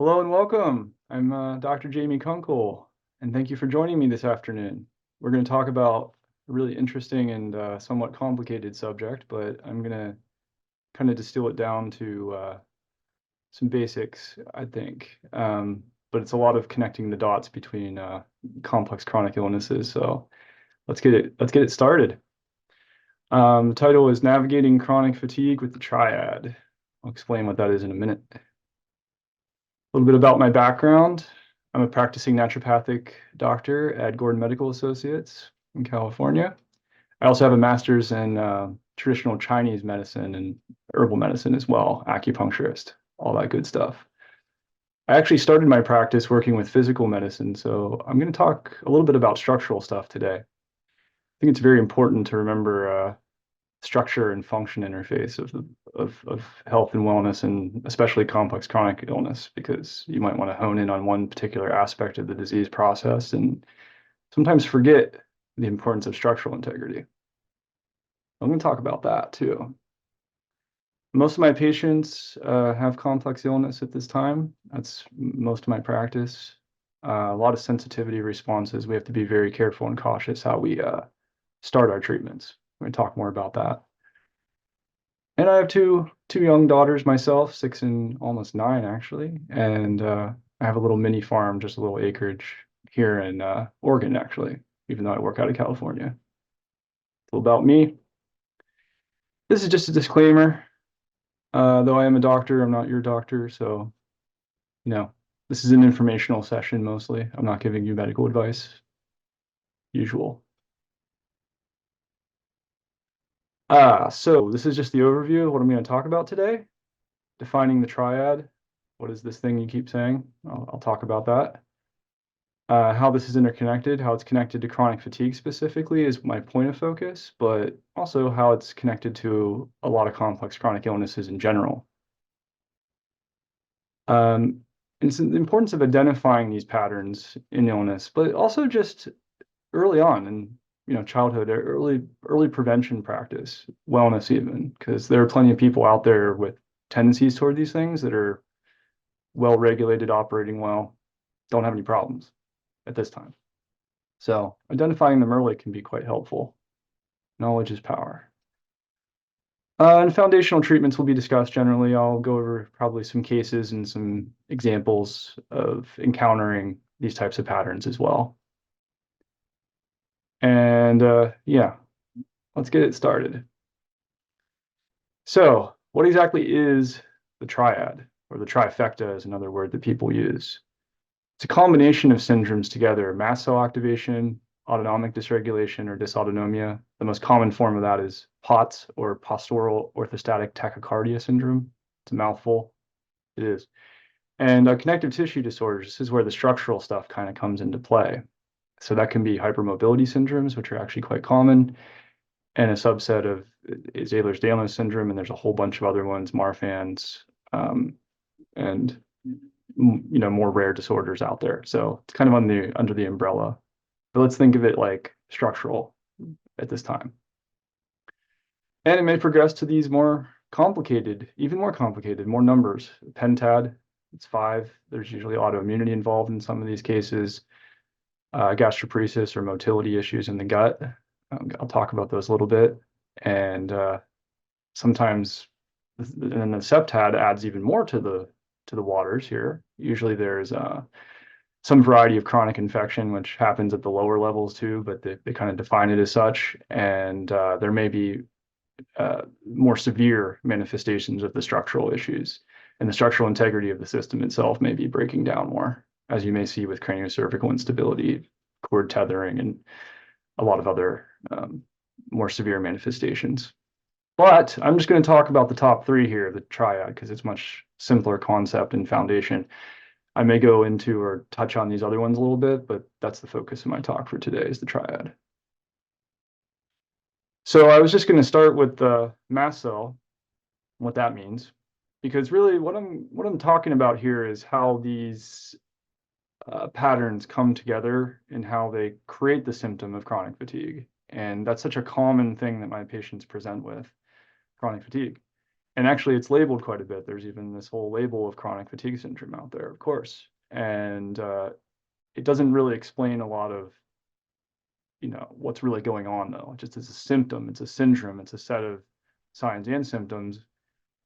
Hello and welcome. I'm Dr. Jamie Kunkle, and thank you for joining me this afternoon. We're going to talk about a really interesting and somewhat complicated subject, but I'm going to kind of distill it down to some basics, I think. But it's a lot of connecting the dots between complex chronic illnesses. So let's get it started. The title is Navigating Chronic Fatigue with the Triad. I'll explain what that is in a minute. A little bit about my background. I'm a practicing naturopathic doctor at Gordon Medical Associates in California. I also have a master's in traditional Chinese medicine and herbal medicine as well, acupuncturist, all that good stuff. I actually started my practice working with physical medicine, so I'm going to talk a little bit about structural stuff today. I think it's very important to remember structure and function interface of health and wellness, and especially complex chronic illness, because you might want to hone in on one particular aspect of the disease process and sometimes forget the importance of structural integrity. I'm going to talk about that too. Most of my patients have complex illness at this time. That's most of my practice. A lot of sensitivity responses. We have to be very careful and cautious how we start our treatments. We're going to talk more about that. And I have two young daughters myself, 6 and almost 9 actually, and I have a little mini farm, just a little acreage here in Oregon actually, even though I work out of California. A little about me. This is just a disclaimer. Though I am a doctor, I'm not your doctor, so this is an informational session mostly. I'm not giving you medical advice. Usual. So this is just the overview of what I'm going to talk about today. Defining the triad. What is this thing you keep saying? I'll talk about that. How this is interconnected, how it's connected to chronic fatigue specifically is my point of focus, but also how it's connected to a lot of complex chronic illnesses in general. And it's the importance of identifying these patterns in illness, but also just early on in childhood, early prevention practice, wellness even, because there are plenty of people out there with tendencies toward these things that are well regulated, operating well, don't have any problems at this time. So identifying them early can be quite helpful. Knowledge is power. And foundational treatments will be discussed generally. I'll go over probably some cases and some examples of encountering these types of patterns as well. And yeah, let's get it started. So what exactly is the triad, or the trifecta is another word that people use? It's a combination of syndromes together: mast cell activation, autonomic dysregulation or dysautonomia. The most common form of that is POTS, or postural orthostatic tachycardia syndrome. It's a mouthful. It is. And connective tissue disorders, this is where the structural stuff kind of comes into play. So that can be hypermobility syndromes, which are actually quite common, and a subset of is Ehlers-Danlos syndrome, and there's a whole bunch of other ones, Marfan's, and more rare disorders out there. So it's kind of under the umbrella, but let's think of it like structural at this time. And it may progress to these more complicated, even more complicated, more numbers. Pentad, it's 5. There's usually autoimmunity involved in some of these cases. Gastroparesis or motility issues in the gut. I'll talk about those a little bit. And sometimes, and then the septad adds even more to the waters here. Usually there's some variety of chronic infection, which happens at the lower levels too, but they kind of define it as such. And there may be more severe manifestations of the structural issues, and the structural integrity of the system itself may be breaking down more, as you may see with craniocervical instability, cord tethering, and a lot of other more severe manifestations. But I'm just going to talk about the top 3 here, the triad, because it's much simpler concept and foundation. I may go into or touch on these other ones a little bit, but that's the focus of my talk for today, is the triad. So I was just going to start with the mast cell, what that means, because really what I'm talking about here is how these patterns come together and how they create the symptom of chronic fatigue. And that's such a common thing that my patients present with, chronic fatigue. And actually, it's labeled quite a bit. There's even this whole label of chronic fatigue syndrome out there, of course. And it doesn't really explain a lot of, what's really going on, though. Just as a symptom, it's a syndrome, it's a set of signs and symptoms.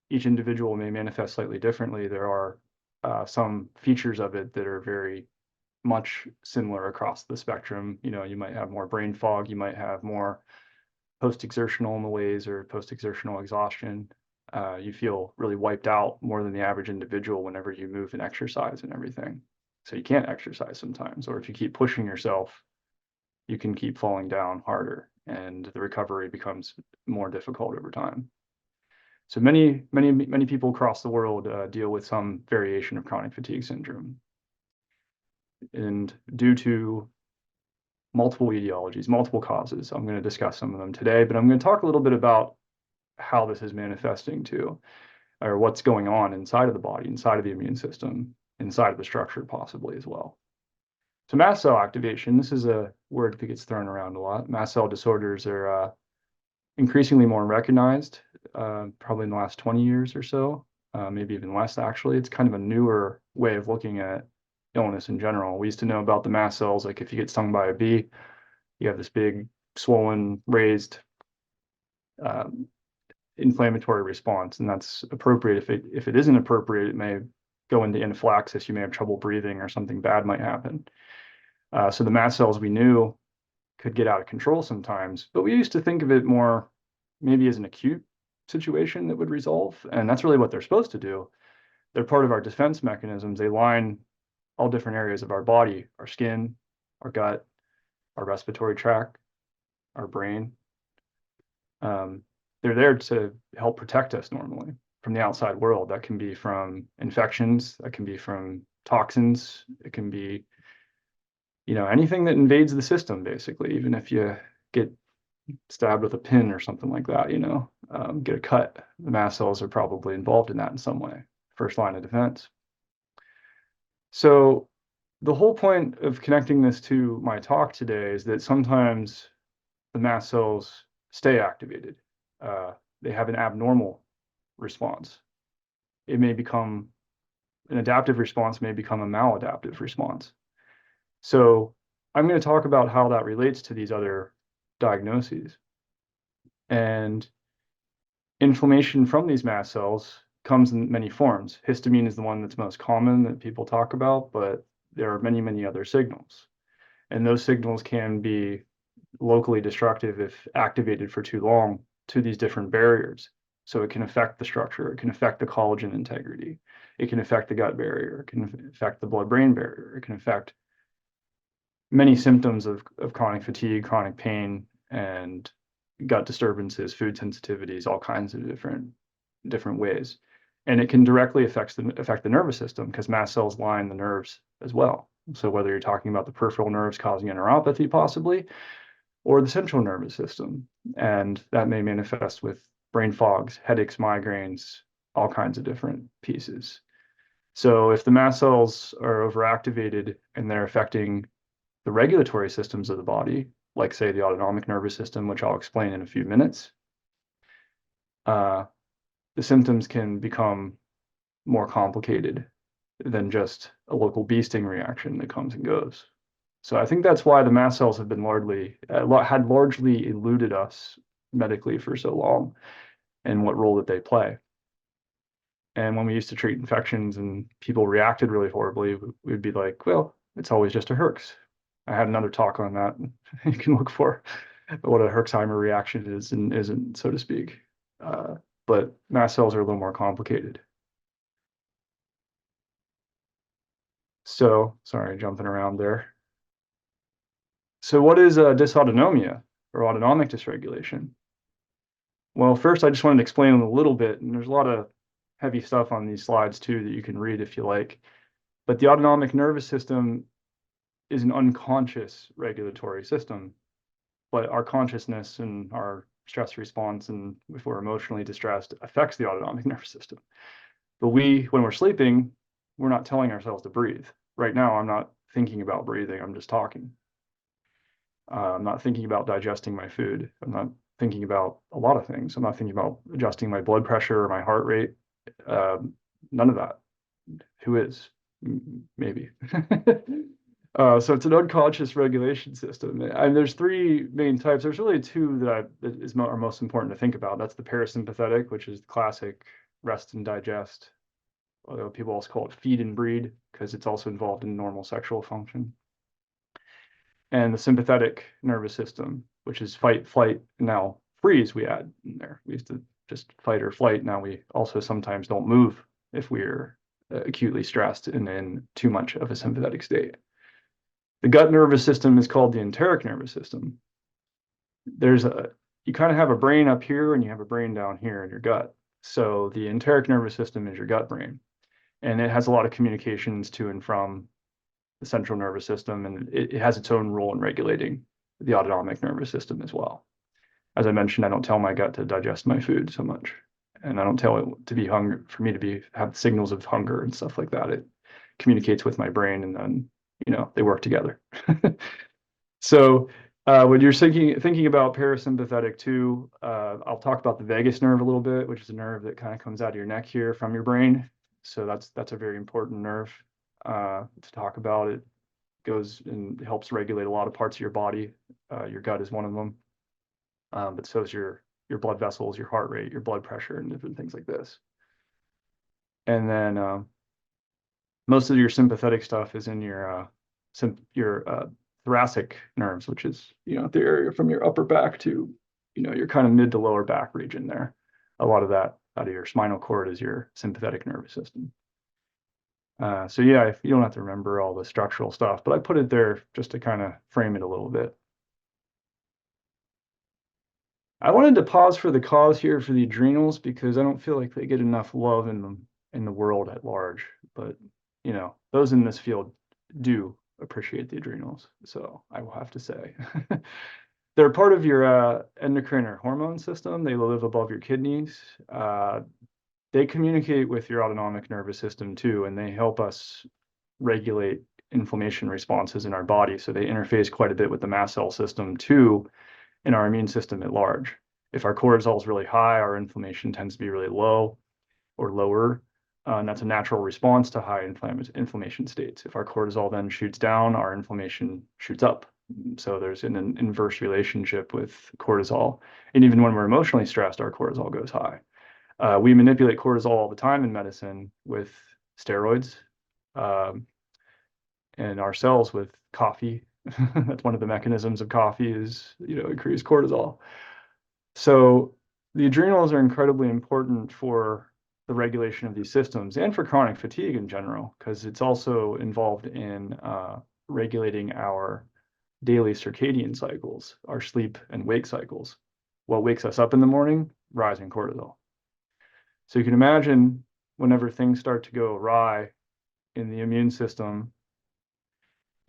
Each individual may manifest slightly differently. There are some features of it that are very much similar across the spectrum. You might have more brain fog, you might have more post-exertional malaise or post-exertional exhaustion. You feel really wiped out more than the average individual whenever you move and exercise and everything. So you can't exercise sometimes, or if you keep pushing yourself, you can keep falling down harder, and the recovery becomes more difficult over time. So many people across the world deal with some variation of chronic fatigue syndrome. And due to multiple etiologies, multiple causes, I'm going to discuss some of them today, but I'm going to talk a little bit about how this is manifesting too, or what's going on inside of the body, inside of the immune system, inside of the structure possibly as well. So mast cell activation, this is a word that gets thrown around a lot. Mast cell disorders are increasingly more recognized, probably in the last 20 years or so, maybe even less actually. It's kind of a newer way of looking at illness in general. We used to know about the mast cells, like if you get stung by a bee, you have this big swollen, raised inflammatory response, and that's appropriate. If it isn't appropriate, it may go into anaphylaxis. You may have trouble breathing, or something bad might happen. So the mast cells we knew could get out of control sometimes, but we used to think of it more maybe as an acute situation that would resolve, and that's really what they're supposed to do. They're part of our defense mechanisms. They line all different areas of our body, our skin, our gut, our respiratory tract, our brain. They're there to help protect us normally from the outside world. That can be from infections, that can be from toxins, it can be, anything that invades the system, basically. Even if you get stabbed with a pin or something like that, get a cut, the mast cells are probably involved in that in some way. First line of defense. So the whole point of connecting this to my talk today is that sometimes the mast cells stay activated. They have an abnormal response. It may become an adaptive response, may become a maladaptive response. So I'm going to talk about how that relates to these other diagnoses. And inflammation from these mast cells comes in many forms. Histamine is the one that's most common that people talk about, but there are many other signals. And those signals can be locally destructive if activated for too long to these different barriers. So it can affect the structure, it can affect the collagen integrity, it can affect the gut barrier, it can affect the blood-brain barrier, it can affect many symptoms of chronic fatigue, chronic pain, and gut disturbances, food sensitivities, all kinds of different ways. And it can directly affect the nervous system, because mast cells line the nerves as well. So whether you're talking about the peripheral nerves causing neuropathy possibly, or the central nervous system, and that may manifest with brain fogs, headaches, migraines, all kinds of different pieces. So if the mast cells are overactivated and they're affecting the regulatory systems of the body, like say the autonomic nervous system, which I'll explain in a few minutes, the symptoms can become more complicated than just a local bee sting reaction that comes and goes. So I think that's why the mast cells have been largely eluded us medically for so long, and what role that they play. And when we used to treat infections and people reacted really horribly, we'd be like, well, it's always just a Herx. I had another talk on that. You can look for what a Herxheimer reaction is and isn't, so to speak. But mast cells are a little more complicated. So, sorry, jumping around there. So what is dysautonomia, or autonomic dysregulation? Well, first, I just wanted to explain a little bit, and there's a lot of heavy stuff on these slides too that you can read if you like. But the autonomic nervous system is an unconscious regulatory system, but our consciousness and our stress response, and if we're emotionally distressed, affects the autonomic nervous system. But when we're sleeping, we're not telling ourselves to breathe. Right now, I'm not thinking about breathing, I'm just talking. I'm not thinking about digesting my food. I'm not thinking about a lot of things. I'm not thinking about adjusting my blood pressure or my heart rate. None of that. Who is? Maybe. So it's an unconscious regulation system. And there's three main types. There's really two that are most important to think about. That's the parasympathetic, which is the classic rest and digest. Although people also call it feed and breed because it's also involved in normal sexual function. And the sympathetic nervous system, which is fight, flight, now freeze we add in there. We used to just fight or flight. Now we also sometimes don't move if we're acutely stressed and in too much of a sympathetic state. The gut nervous system is called the enteric nervous system. You kind of have a brain up here and you have a brain down here in your gut. So the enteric nervous system is your gut brain, and it has a lot of communications to and from the central nervous system, and it has its own role in regulating the autonomic nervous system as well. As I mentioned, I don't tell my gut to digest my food so much, and I don't tell it to be hungry, for me to have signals of hunger and stuff like that. It communicates with my brain, and then they work together. So when you're thinking about parasympathetic too, I'll talk about the vagus nerve a little bit, which is a nerve that kind of comes out of your neck here from your brain. So that's a very important nerve to talk about. It goes and helps regulate a lot of parts of your body. Your gut is one of them, but so is your blood vessels, your heart rate, your blood pressure, and different things like this. And then most of your sympathetic stuff is in your thoracic nerves, which is the area from your upper back to your kind of mid to lower back region there. A lot of that out of your spinal cord is your sympathetic nervous system. So yeah, you don't have to remember all the structural stuff, but I put it there just to kind of frame it a little bit. I wanted to pause for the cause here for the adrenals because I don't feel like they get enough love in the world at large. But those in this field do appreciate the adrenals, so I will have to say. They're part of your endocrine or hormone system. They live above your kidneys. They communicate with your autonomic nervous system too, and they help us regulate inflammation responses in our body. So they interface quite a bit with the mast cell system too, in our immune system at large. If our cortisol is really high, our inflammation tends to be really low or lower. And that's a natural response to high inflammation states. If our cortisol then shoots down, our inflammation shoots up. So there's an inverse relationship with cortisol. And even when we're emotionally stressed, our cortisol goes high. We manipulate cortisol all the time in medicine with steroids, and our cells with coffee. That's one of the mechanisms of coffee is, increase cortisol. So the adrenals are incredibly important for the regulation of these systems and for chronic fatigue in general, because it's also involved in regulating our daily circadian cycles, our sleep and wake cycles. What wakes us up in the morning? Rising cortisol. So you can imagine whenever things start to go awry in the immune system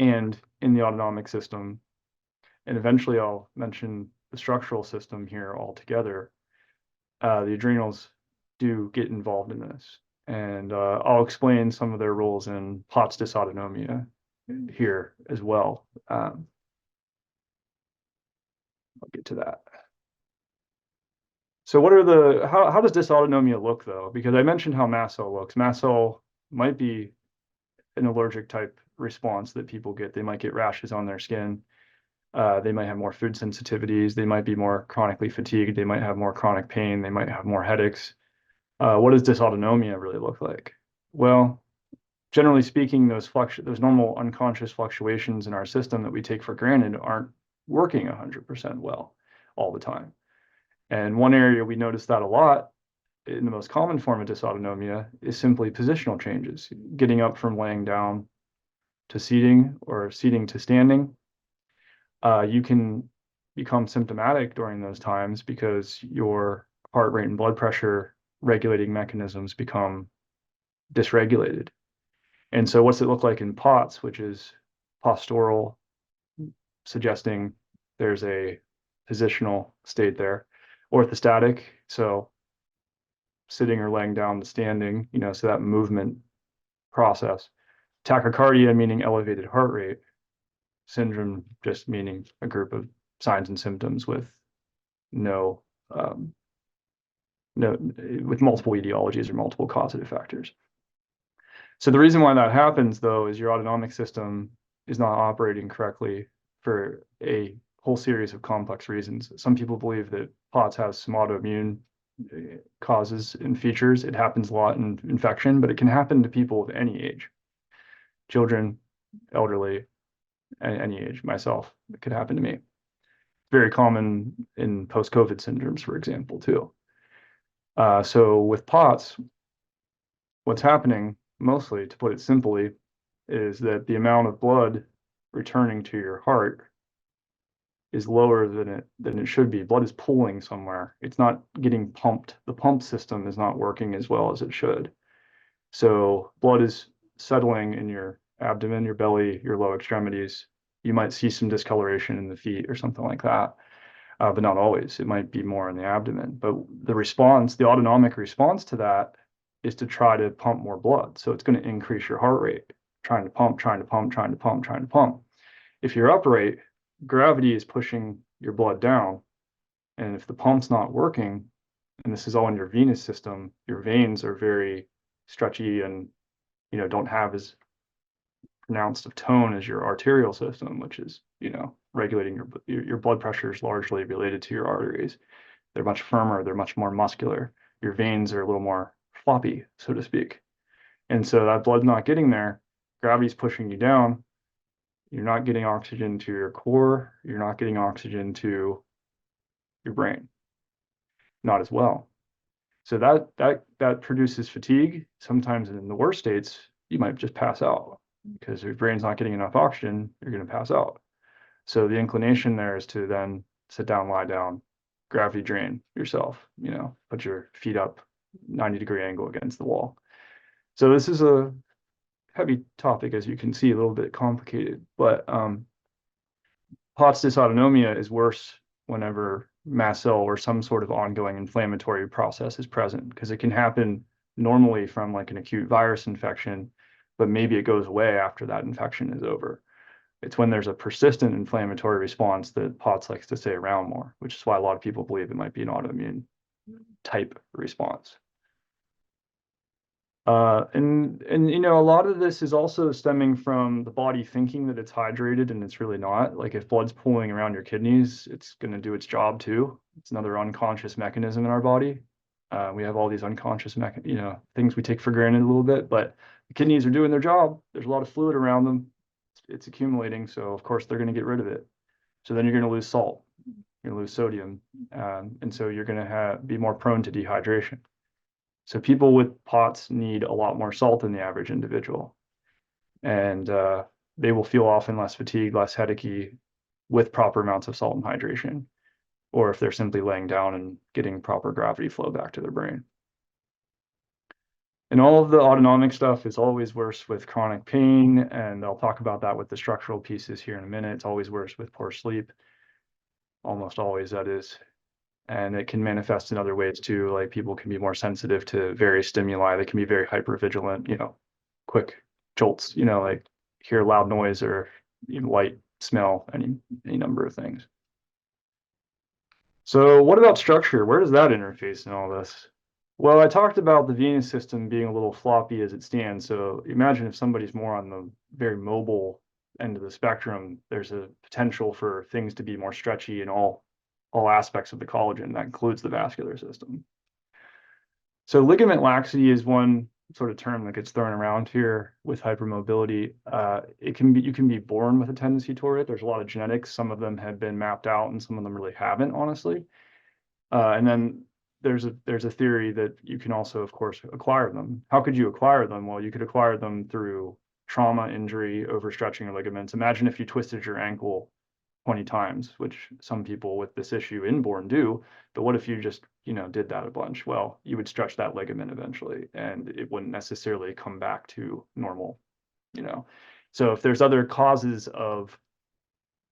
and in the autonomic system, and eventually I'll mention the structural system here altogether, the adrenals do get involved in this. And I'll explain some of their roles in POTS dysautonomia here as well. I'll get to that. So how does dysautonomia look though? Because I mentioned how mast cell looks. Mast cell might be an allergic type response that people get. They might get rashes on their skin. They might have more food sensitivities. They might be more chronically fatigued. They might have more chronic pain. They might have more headaches. What does dysautonomia really look like? Well, generally speaking, those normal unconscious fluctuations in our system that we take for granted aren't working 100% well all the time. And one area we notice that a lot in the most common form of dysautonomia is simply positional changes, getting up from laying down to seating or seating to standing. You can become symptomatic during those times because your heart rate and blood pressure regulating mechanisms become dysregulated. And so what's it look like in POTS, which is postural, suggesting there's a positional state there. Orthostatic, so sitting or laying down to standing, so that movement process. Tachycardia, meaning elevated heart rate. Syndrome, just meaning a group of signs and symptoms with no, no, with multiple etiologies or multiple causative factors. So the reason why that happens, though, is your autonomic system is not operating correctly for a whole series of complex reasons. Some people believe that POTS has some autoimmune causes and features. It happens a lot in infection, but it can happen to people of any age, children, elderly, any age. Myself, it could happen to me. Very common in post-COVID syndromes, for example, too. So with POTS, what's happening mostly, to put it simply, is that the amount of blood returning to your heart is lower than it should be. Blood is pooling somewhere. It's not getting pumped. The pump system is not working as well as it should. So blood is settling in your abdomen, your belly, your low extremities. You might see some discoloration in the feet or something like that, but not always. It might be more in the abdomen. But the response, the autonomic response to that is to try to pump more blood. So it's going to increase your heart rate, trying to pump, trying to pump, trying to pump, trying to pump. If you're upright, gravity is pushing your blood down. And if the pump's not working, and this is all in your venous system, your veins are very stretchy and, you know, don't have as pronounced of tone as your arterial system, which is, you know, regulating your blood pressure is largely related to your arteries. They're much firmer, they're much more muscular. Your veins are a little more floppy, so to speak. And so that blood's not getting there. Gravity's pushing you down. You're not getting oxygen to your core. You're not getting oxygen to your brain. Not as well. So that produces fatigue. Sometimes in the worst states, you might just pass out because if your brain's not getting enough oxygen, you're going to pass out. So the inclination there is to then sit down, lie down, gravity drain yourself, you know, put your feet up 90-degree angle against the wall. So this is a heavy topic, as you can see, a little bit complicated, but POTS dysautonomia is worse whenever mast cell or some sort of ongoing inflammatory process is present, because it can happen normally from like an acute virus infection, but maybe it goes away after that infection is over. It's when there's a persistent inflammatory response that POTS likes to stay around more, which is why a lot of people believe it might be an autoimmune type response. And you know, a lot of this is also stemming from the body thinking that it's hydrated and it's really not. Like if blood's pooling around your kidneys, it's going to do its job too. It's another unconscious mechanism in our body. We have all these unconscious things we take for granted a little bit, but the kidneys are doing their job. There's a lot of fluid around them. It's accumulating, so of course they're going to get rid of it. So then you're going to lose salt, you're going to lose sodium, and so you're going to be more prone to dehydration. So people with POTS need a lot more salt than the average individual. And they will feel often less fatigued, less headachy with proper amounts of salt and hydration, or if they're simply laying down and getting proper gravity flow back to their brain. And all of the autonomic stuff is always worse with chronic pain, and I'll talk about that with the structural pieces here in a minute. It's always worse with poor sleep, almost always, that is. And it can manifest in other ways too, like people can be more sensitive to various stimuli. They can be very hypervigilant, you know, quick jolts, you know, like hear loud noise or light, smell, any number of things. So what about structure? Where does that interface in all this? Well, I talked about the venous system being a little floppy as it stands. So imagine if somebody's more on the very mobile end of the spectrum, there's a potential for things to be more stretchy in all aspects of the collagen. That includes the vascular system. So ligament laxity is one sort of term that gets thrown around here with hypermobility. You can be born with a tendency toward it. There's a lot of genetics. Some of them have been mapped out and some of them really haven't, honestly. And then there's a theory that you can also, of course, acquire them. How could you acquire them? Well, you could acquire them through trauma, injury, overstretching your ligaments. Imagine if you twisted your ankle 20 times, which some people with this issue inborn do. But what if you just, did that a bunch? Well, you would stretch that ligament eventually, and it wouldn't necessarily come back to normal, So if there's other causes of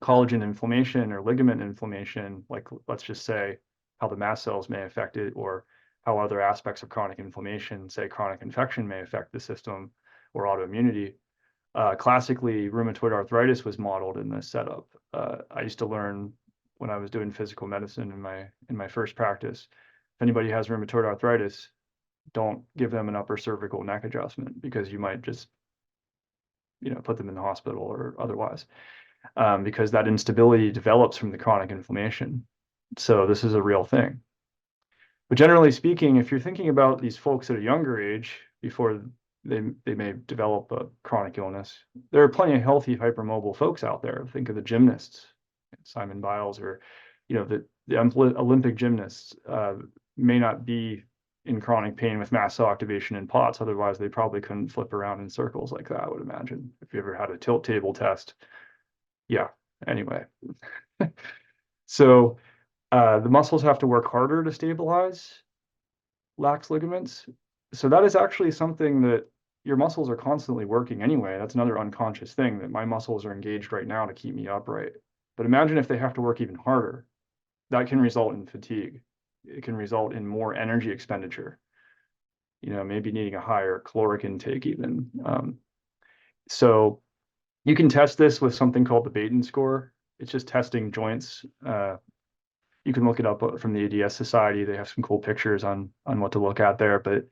collagen inflammation or ligament inflammation, like let's just say how the mast cells may affect it, or how other aspects of chronic inflammation, say chronic infection, may affect the system, or autoimmunity. Classically, rheumatoid arthritis was modeled in this setup. I used to learn when I was doing physical medicine in my first practice. If anybody has rheumatoid arthritis, don't give them an upper cervical neck adjustment, because you might just, put them in the hospital or otherwise, because that instability develops from the chronic inflammation. So this is a real thing. But generally speaking, if you're thinking about these folks at a younger age, before they may develop a chronic illness, there are plenty of healthy hypermobile folks out there. Think of the gymnasts, Simon Biles, or the Olympic gymnasts may not be in chronic pain with mast cell activation in POTS. Otherwise, they probably couldn't flip around in circles like that, I would imagine. If you ever had a tilt table test. Yeah, anyway. So the muscles have to work harder to stabilize lax ligaments. So that is actually something that your muscles are constantly working anyway. That's another unconscious thing, that my muscles are engaged right now to keep me upright. But imagine if they have to work even harder. That can result in fatigue. It can result in more energy expenditure, maybe needing a higher caloric intake even. So you can test this with something called the Baton score. It's just testing joints. You can look it up from the ADS Society. They have some cool pictures on what to look at there, but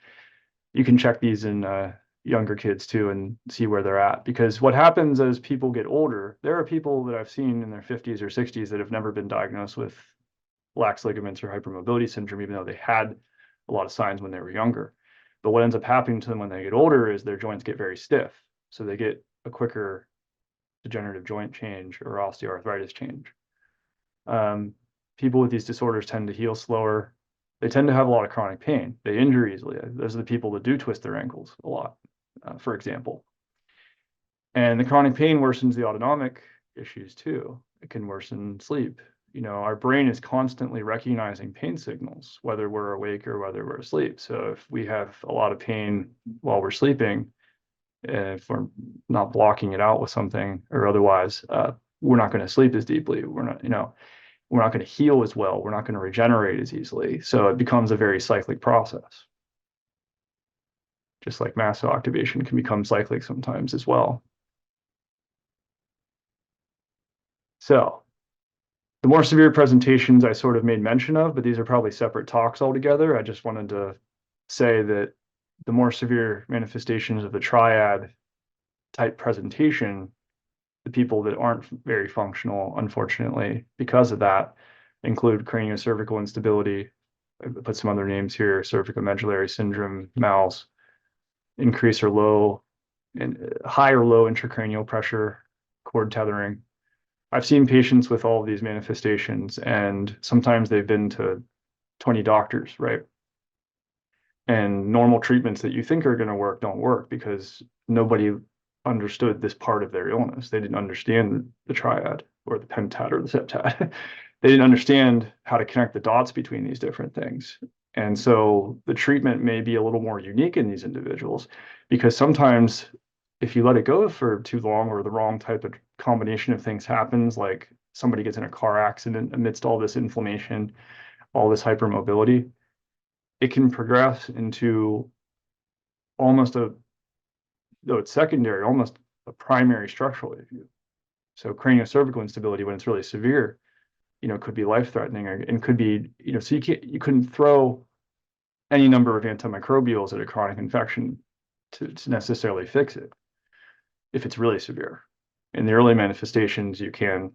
you can check these in younger kids too and see where they're at. Because what happens as people get older, there are people that I've seen in their 50s or 60s that have never been diagnosed with lax ligaments or hypermobility syndrome, even though they had a lot of signs when they were younger. But what ends up happening to them when they get older is their joints get very stiff. So they get a quicker degenerative joint change or osteoarthritis change. People with these disorders tend to heal slower. They tend to have a lot of chronic pain. They injure easily. Those are the people that do twist their ankles a lot, for example. And the chronic pain worsens the autonomic issues too. It can worsen sleep. Our brain is constantly recognizing pain signals, whether we're awake or whether we're asleep. So if we have a lot of pain while we're sleeping, if we're not blocking it out with something or otherwise, we're not going to sleep as deeply. We're not going to heal as well. We're not going to regenerate as easily. So it becomes a very cyclic process. Just like mast cell activation can become cyclic sometimes as well. So the more severe presentations I sort of made mention of, but these are probably separate talks altogether. I just wanted to say that the more severe manifestations of the triad type presentation, the people that aren't very functional, unfortunately, because of that, include craniocervical instability. I put some other names here: cervicomedullary syndrome, MALS, increase or low, and high or low intracranial pressure, cord tethering. I've seen patients with all of these manifestations, and sometimes they've been to 20 doctors, right? And normal treatments that you think are going to work don't work because nobody understood this part of their illness. They didn't understand the triad or the pentad or the septad. They didn't understand how to connect the dots between these different things. And so the treatment may be a little more unique in these individuals, because sometimes if you let it go for too long, or the wrong type of combination of things happens, like somebody gets in a car accident amidst all this inflammation, all this hypermobility, it can progress into almost though it's secondary, almost a primary structural issue. So craniocervical instability, when it's really severe, could be life-threatening, and could be, so you couldn't throw any number of antimicrobials at a chronic infection to necessarily fix it if it's really severe. In the early manifestations, you can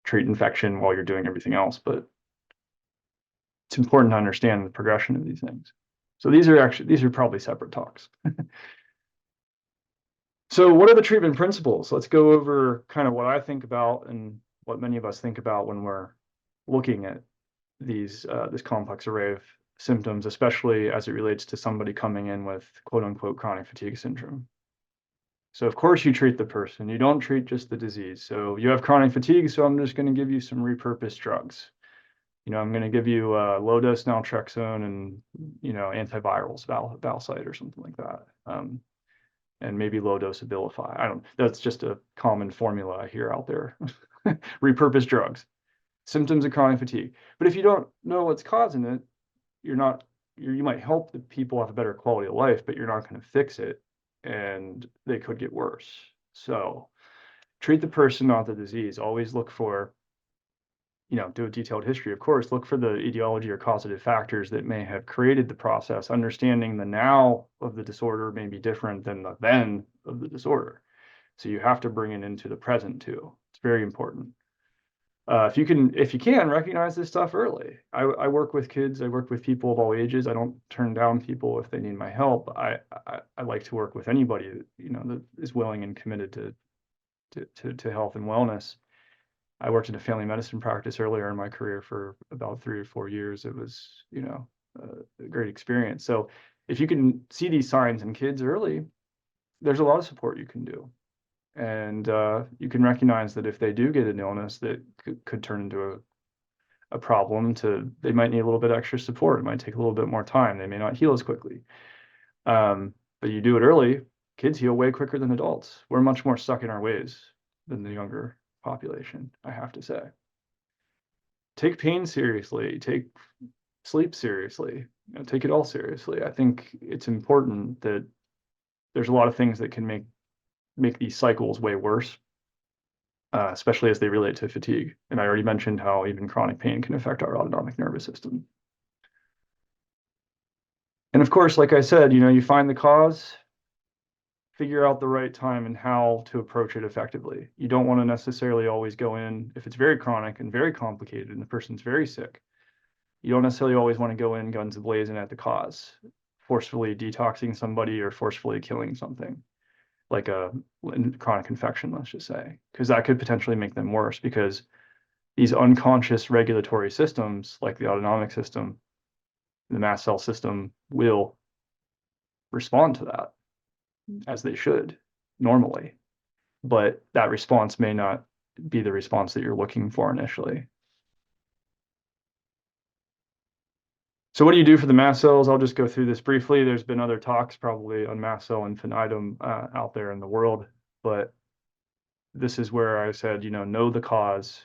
treat infection while you're doing everything else, but it's important to understand the progression of these things. So these are probably separate talks. So what are the treatment principles? Let's go over kind of what I think about and what many of us think about when we're looking at this complex array of symptoms, especially as it relates to somebody coming in with quote unquote chronic fatigue syndrome. So of course you treat the person, you don't treat just the disease. So you have chronic fatigue, so I'm just going to give you some repurposed drugs. I'm going to give you low dose naltrexone and antivirals, Valsite or something like that. And maybe low dose Abilify. That's just a common formula I hear out there. Repurposed drugs, symptoms of chronic fatigue. But if you don't know what's causing it, you might help the people have a better quality of life, but you're not going to fix it, and they could get worse. So treat the person, not the disease. Always look for do a detailed history. Of course, look for the etiology or causative factors that may have created the process. Understanding the now of the disorder may be different than the then of the disorder. So you have to bring it into the present too. It's very important. If you can recognize this stuff early. I work with kids. I work with people of all ages. I don't turn down people if they need my help. I like to work with anybody that is willing and committed to health and wellness. I worked in a family medicine practice earlier in my career for about 3 or 4 years. It was a great experience. So if you can see these signs in kids early, there's a lot of support you can do. And you can recognize that if they do get an illness that could turn into a problem, they might need a little bit extra support. It might take a little bit more time. They may not heal as quickly. But you do it early, kids heal way quicker than adults. We're much more stuck in our ways than the younger population, I have to say. Take pain seriously, take sleep seriously, take it all seriously. I think it's important that there's a lot of things that can make these cycles way worse, especially as they relate to fatigue. And I already mentioned how even chronic pain can affect our autonomic nervous system. And of course, like I said, you find the cause, figure out the right time and how to approach it effectively. You don't want to necessarily always go in, if it's very chronic and very complicated and the person's very sick, you don't necessarily always want to go in guns blazing at the cause, forcefully detoxing somebody or forcefully killing something, like a chronic infection, let's just say, because that could potentially make them worse, because these unconscious regulatory systems, like the autonomic system, the mast cell system, will respond to that as they should normally. But that response may not be the response that you're looking for initially. So what do you do for the mast cells? I'll just go through this briefly. There's been other talks probably on mast cell infinitum out there in the world, but this is where I said, know the cause,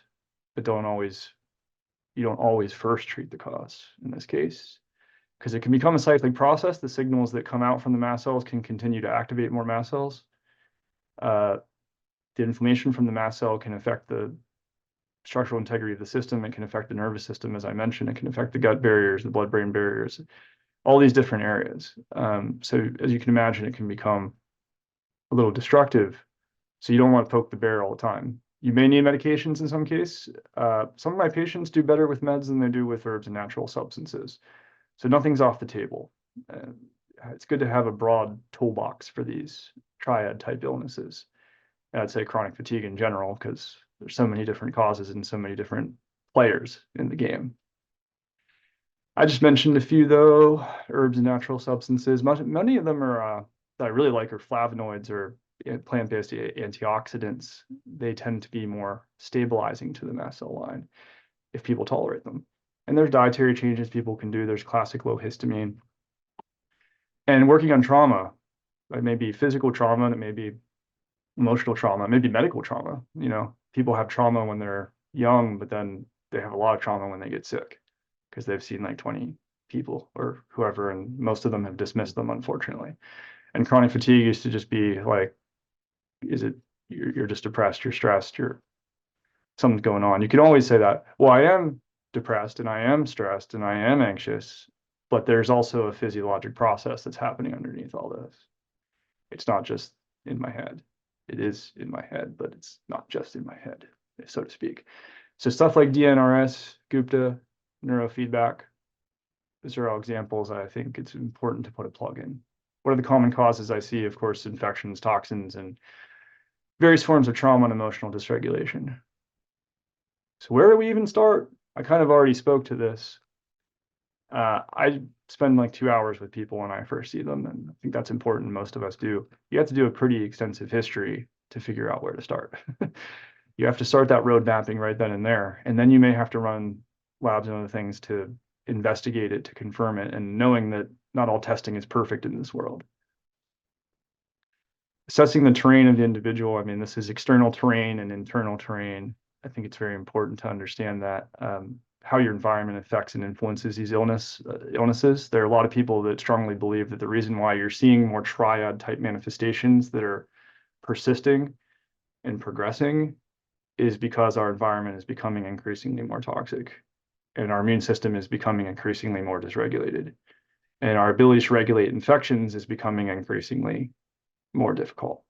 but you don't always first treat the cause in this case, because it can become a cyclic process. The signals that come out from the mast cells can continue to activate more mast cells. The inflammation from the mast cell can affect the structural integrity of the system. It can affect the nervous system, as I mentioned. It can affect the gut barriers, the blood-brain barriers, all these different areas. So as you can imagine, it can become a little destructive. So you don't want to poke the bear all the time. You may need medications in some case. Some of my patients do better with meds than they do with herbs and natural substances. So nothing's off the table. It's good to have a broad toolbox for these triad type illnesses. And I'd say chronic fatigue in general, because there's so many different causes and so many different players in the game. I just mentioned a few though, herbs and natural substances. Many of them are that I really like are flavonoids or plant-based antioxidants. They tend to be more stabilizing to the mast cell line if people tolerate them. And there's dietary changes people can do. There's classic low histamine. And working on trauma, it may be physical trauma, and it may be emotional trauma, it may be medical trauma. People have trauma when they're young, but then they have a lot of trauma when they get sick because they've seen like 20 people or whoever, and most of them have dismissed them, unfortunately. And chronic fatigue used to just be like, you're just depressed, you're stressed, something's going on. You can always say that, well, I am depressed and I am stressed and I am anxious, but there's also a physiologic process that's happening underneath all this. It's not just in my head. It is in my head, but it's not just in my head, so to speak. So stuff like DNRS, Gupta, neurofeedback, those are all examples. I think it's important to put a plug in. What are the common causes I see? Of course, infections, toxins, and various forms of trauma and emotional dysregulation. So where do we even start? I kind of already spoke to this. I spend like 2 hours with people when I first see them, and I think that's important. Most of us do. You have to do a pretty extensive history to figure out where to start. You have to start that road mapping right then and there, and then you may have to run labs and other things to investigate it, to confirm it, and knowing that not all testing is perfect in this world. Assessing the terrain of the individual. I mean, this is external terrain and internal terrain. I think it's very important to understand that how your environment affects and influences these illnesses. There are a lot of people that strongly believe that the reason why you're seeing more triad type manifestations that are persisting and progressing is because our environment is becoming increasingly more toxic and our immune system is becoming increasingly more dysregulated. And our ability to regulate infections is becoming increasingly more difficult.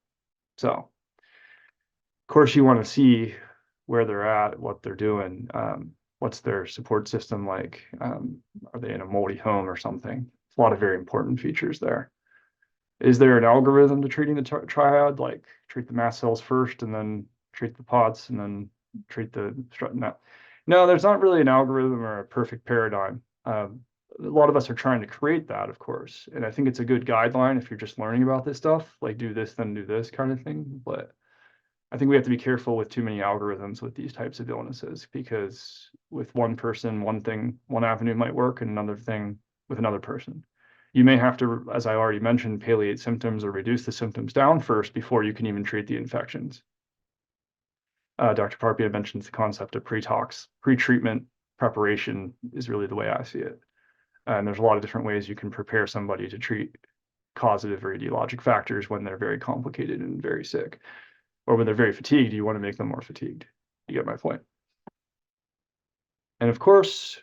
So, of course, you want to see where they're at, what they're doing, what's their support system like? Are they in a moldy home or something? A lot of very important features there. Is there an algorithm to treating the triad, like treat the mast cells first and then treat the POTS and then treat the no, there's not really an algorithm or a perfect paradigm. A lot of us are trying to create that, of course, and I think it's a good guideline if you're just learning about this stuff, like do this, then do this kind of thing. But I think we have to be careful with too many algorithms with these types of illnesses, because with one person, one thing, one avenue might work, and another thing with another person. You may have to, as I already mentioned, palliate symptoms or reduce the symptoms down first before you can even treat the infections. Dr. Parpia mentions the concept of pre-tox, pre-treatment preparation is really the way I see it. And there's a lot of different ways you can prepare somebody to treat causative or etiologic factors when they're very complicated and very sick. Or when they're very fatigued, you want to make them more fatigued. You get my point. And of course,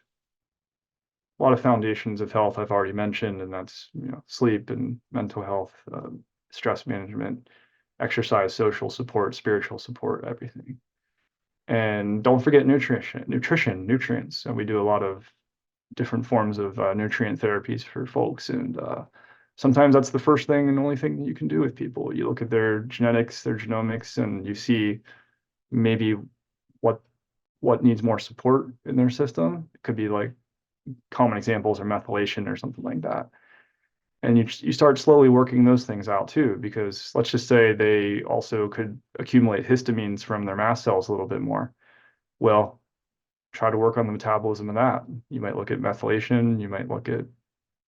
a lot of foundations of health I've already mentioned, and that's sleep and mental health, stress management, exercise, social support, spiritual support, everything. And don't forget nutrients. And we do a lot of different forms of nutrient therapies for folks. And sometimes that's the first thing and only thing that you can do with people. You look at their genetics, their genomics, and you see maybe what needs more support in their system. It could be like common examples are methylation or something like that. And you start slowly working those things out too, because let's just say they also could accumulate histamines from their mast cells a little bit more. Well, try to work on the metabolism of that. You might look at methylation, you might look at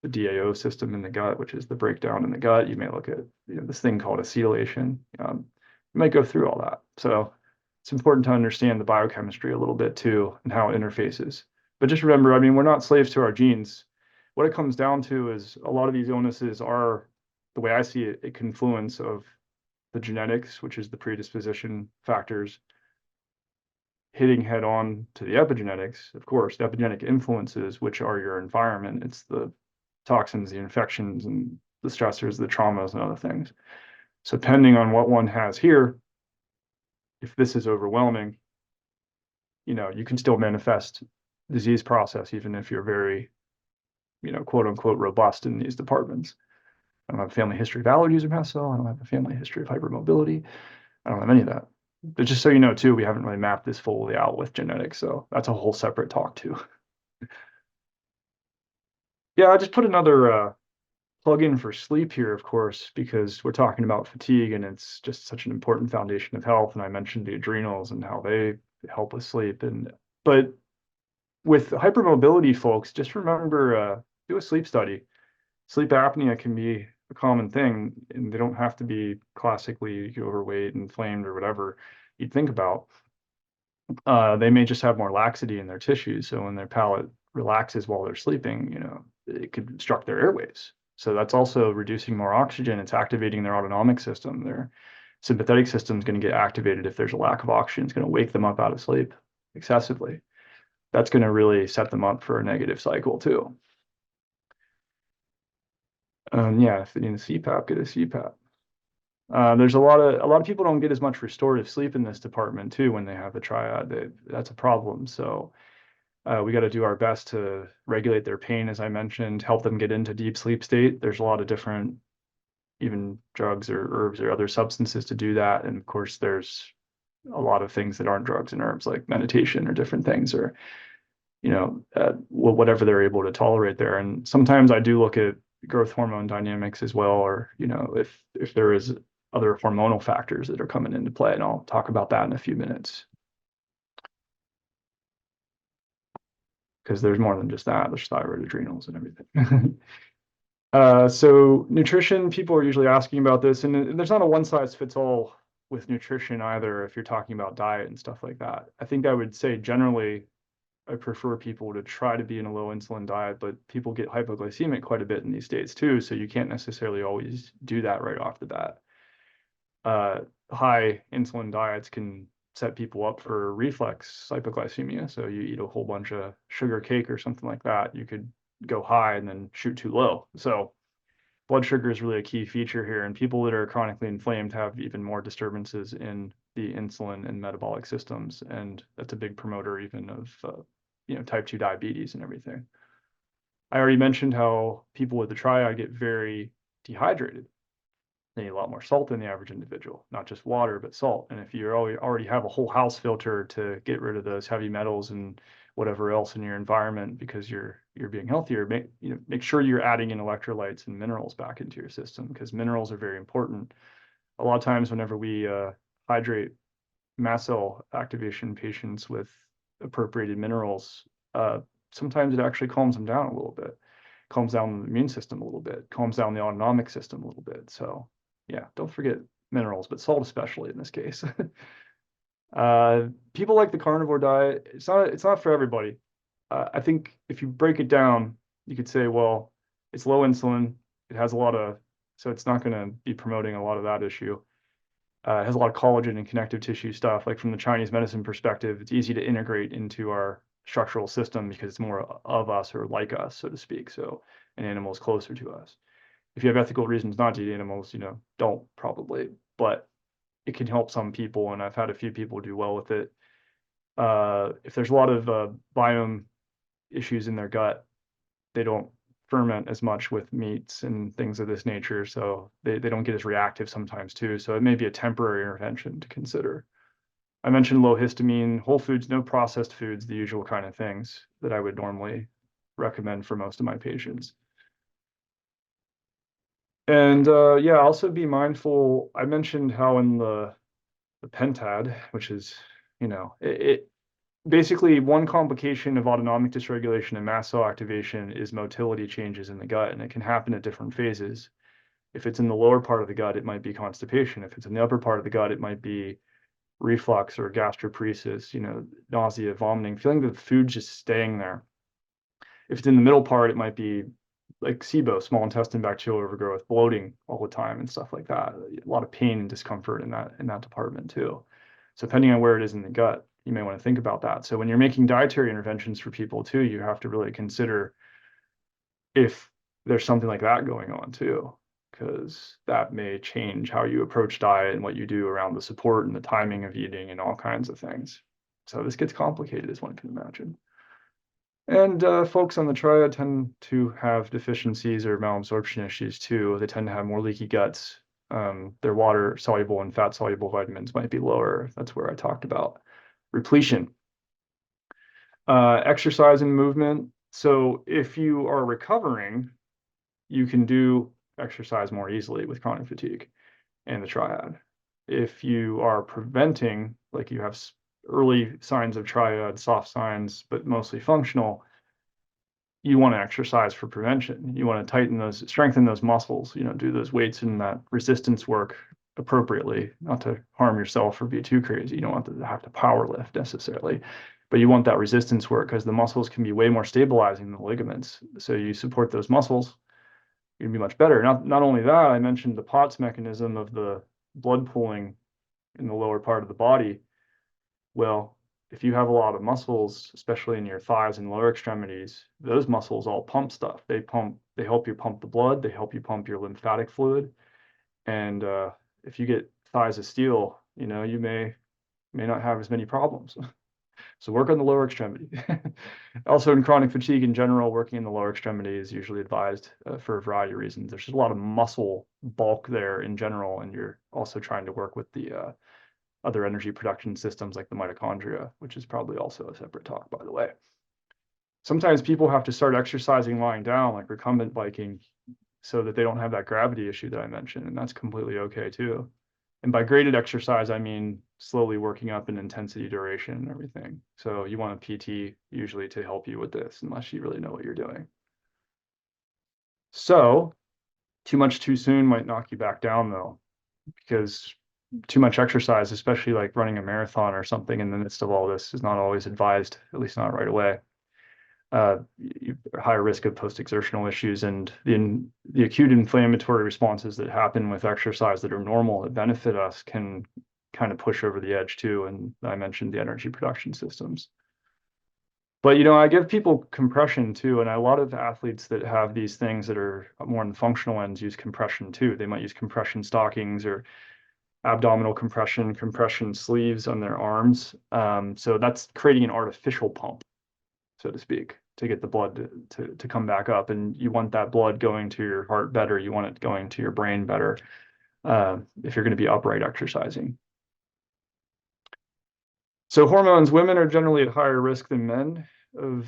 the DAO system in the gut, which is the breakdown in the gut. You may look at this thing called acetylation. You might go through all that. So it's important to understand the biochemistry a little bit too and how it interfaces. But just remember, I mean, we're not slaves to our genes. What it comes down to is a lot of these illnesses are, the way I see it, a confluence of the genetics, which is the predisposition factors, hitting head on to the epigenetics. Of course, the epigenetic influences, which are your environment. It's the toxins, the infections, and the stressors, the traumas, and other things. So depending on what one has here, if this is overwhelming, you can still manifest disease process, even if you're very, quote unquote, robust in these departments. I don't have a family history of allergies or mast cell. I don't have a family history of hypermobility. I don't have any of that. But just so you know, too, we haven't really mapped this fully out with genetics. So that's a whole separate talk, too. Yeah, I just put another plug in for sleep here, of course, because we're talking about fatigue and it's just such an important foundation of health. And I mentioned the adrenals and how they help with sleep. But with hypermobility folks, just remember, do a sleep study. Sleep apnea can be a common thing, and they don't have to be classically overweight, inflamed, or whatever you'd think about. They may just have more laxity in their tissues. So when their palate relaxes while they're sleeping, it could obstruct their airways. So that's also reducing more oxygen. It's activating their autonomic system. Their sympathetic system is going to get activated if there's a lack of oxygen. It's going to wake them up out of sleep excessively. That's going to really set them up for a negative cycle too. Yeah, if they need a CPAP, get a CPAP. There's a lot of people don't get as much restorative sleep in this department too when they have the triad. That's a problem. So we got to do our best to regulate their pain, as I mentioned, help them get into deep sleep state. There's a lot of different, even drugs or herbs or other substances to do that. And of course, there's a lot of things that aren't drugs and herbs, like meditation or different things, or whatever they're able to tolerate there. And sometimes I do look at growth hormone dynamics as well, or if there is other hormonal factors that are coming into play, and I'll talk about that in a few minutes. Because there's more than just that. There's thyroid, adrenals, and everything. So nutrition, people are usually asking about this, and there's not a one size fits all with nutrition either if you're talking about diet and stuff like that. I think I would say generally I prefer people to try to be in a low insulin diet, but people get hypoglycemic quite a bit in these states too, so you can't necessarily always do that right off the bat. High insulin diets can set people up for reflex hypoglycemia. So you eat a whole bunch of sugar cake or something like that, you could go high and then shoot too low. So blood sugar is really a key feature here, and people that are chronically inflamed have even more disturbances in the insulin and metabolic systems, and that's a big promoter even of type 2 diabetes and everything. I already mentioned how people with the triad get very dehydrated. They need a lot more salt than the average individual, not just water, but salt. And if you already have a whole house filter to get rid of those heavy metals and whatever else in your environment because you're being healthier, make sure you're adding in electrolytes and minerals back into your system, because minerals are very important. A lot of times whenever we hydrate mast cell activation patients with appropriated minerals, sometimes it actually calms them down a little bit, calms down the immune system a little bit, calms down the autonomic system a little bit. So yeah, don't forget minerals, but salt especially in this case. People like the carnivore diet. It's not for everybody. I think if you break it down, you could say, well, it's low insulin. It has so it's not going to be promoting a lot of that issue. It has a lot of collagen and connective tissue stuff. Like from the Chinese medicine perspective, it's easy to integrate into our structural system because it's more of us or like us, so to speak. So an animal is closer to us. If you have ethical reasons not to eat animals, don't probably, but it can help some people, and I've had a few people do well with it. If there's a lot of biome issues in their gut, they don't ferment as much with meats and things of this nature, so they don't get as reactive sometimes too. So it may be a temporary intervention to consider. I mentioned low histamine, whole foods, no processed foods, the usual kind of things that I would normally recommend for most of my patients. And yeah, also be mindful. I mentioned how in the pentad, which is, it basically one complication of autonomic dysregulation and mast cell activation is motility changes in the gut, and it can happen at different phases. If it's in the lower part of the gut, it might be constipation. If it's in the upper part of the gut, it might be reflux or gastroparesis, nausea, vomiting, feeling the food just staying there. If it's in the middle part, it might be like SIBO, small intestine bacterial overgrowth, bloating all the time and stuff like that. A lot of pain and discomfort in that department too. So depending on where it is in the gut, you may want to think about that. So when you're making dietary interventions for people too, you have to really consider if there's something like that going on too, because that may change how you approach diet and what you do around the support and the timing of eating and all kinds of things. So this gets complicated, as one can imagine. And folks on the triad tend to have deficiencies or malabsorption issues too. They tend to have more leaky guts. Their water soluble and fat soluble vitamins might be lower. That's where I talked about repletion. Exercise and movement. So if you are recovering, you can do exercise more easily with chronic fatigue and the triad. If you are preventing, like you have early signs of triad, soft signs, but mostly functional, you want to exercise for prevention. You want to strengthen those muscles, do those weights and that resistance work appropriately, not to harm yourself or be too crazy. You don't want to have to power lift necessarily, but you want that resistance work because the muscles can be way more stabilizing than the ligaments. So you support those muscles, you're gonna be much better. Not only that, I mentioned the POTS mechanism of the blood pooling in the lower part of the body. Well, if you have a lot of muscles, especially in your thighs and lower extremities, those muscles all pump stuff. They help you pump the blood, they help you pump your lymphatic fluid. And if you get thighs of steel, you may not have as many problems. So work on the lower extremity. Also in chronic fatigue in general, working in the lower extremity is usually advised for a variety of reasons. There's just a lot of muscle bulk there in general, and you're also trying to work with the other energy production systems like the mitochondria, which is probably also a separate talk, by the way. Sometimes people have to start exercising lying down, like recumbent biking, so that they don't have that gravity issue that I mentioned, and that's completely okay too. And by graded exercise, I mean slowly working up in intensity, duration, and everything. So you want a PT usually to help you with this, unless you really know what you're doing. So too much too soon might knock you back down though, because too much exercise, especially like running a marathon or something in the midst of all this, is not always advised, at least not right away. You're higher risk of post-exertional issues, and the acute inflammatory responses that happen with exercise that are normal, that benefit us, can kind of push over the edge too. And I mentioned the energy production systems. But, you know, I give people compression too. And a lot of athletes that have these things that are more on the functional ends use compression too. They might use compression stockings or abdominal compression sleeves on their arms. So that's creating an artificial pump, so to speak, to get the blood to come back up. And you want that blood going to your heart better. You want it going to your brain better if you're going to be upright exercising. So hormones, women are generally at higher risk than men of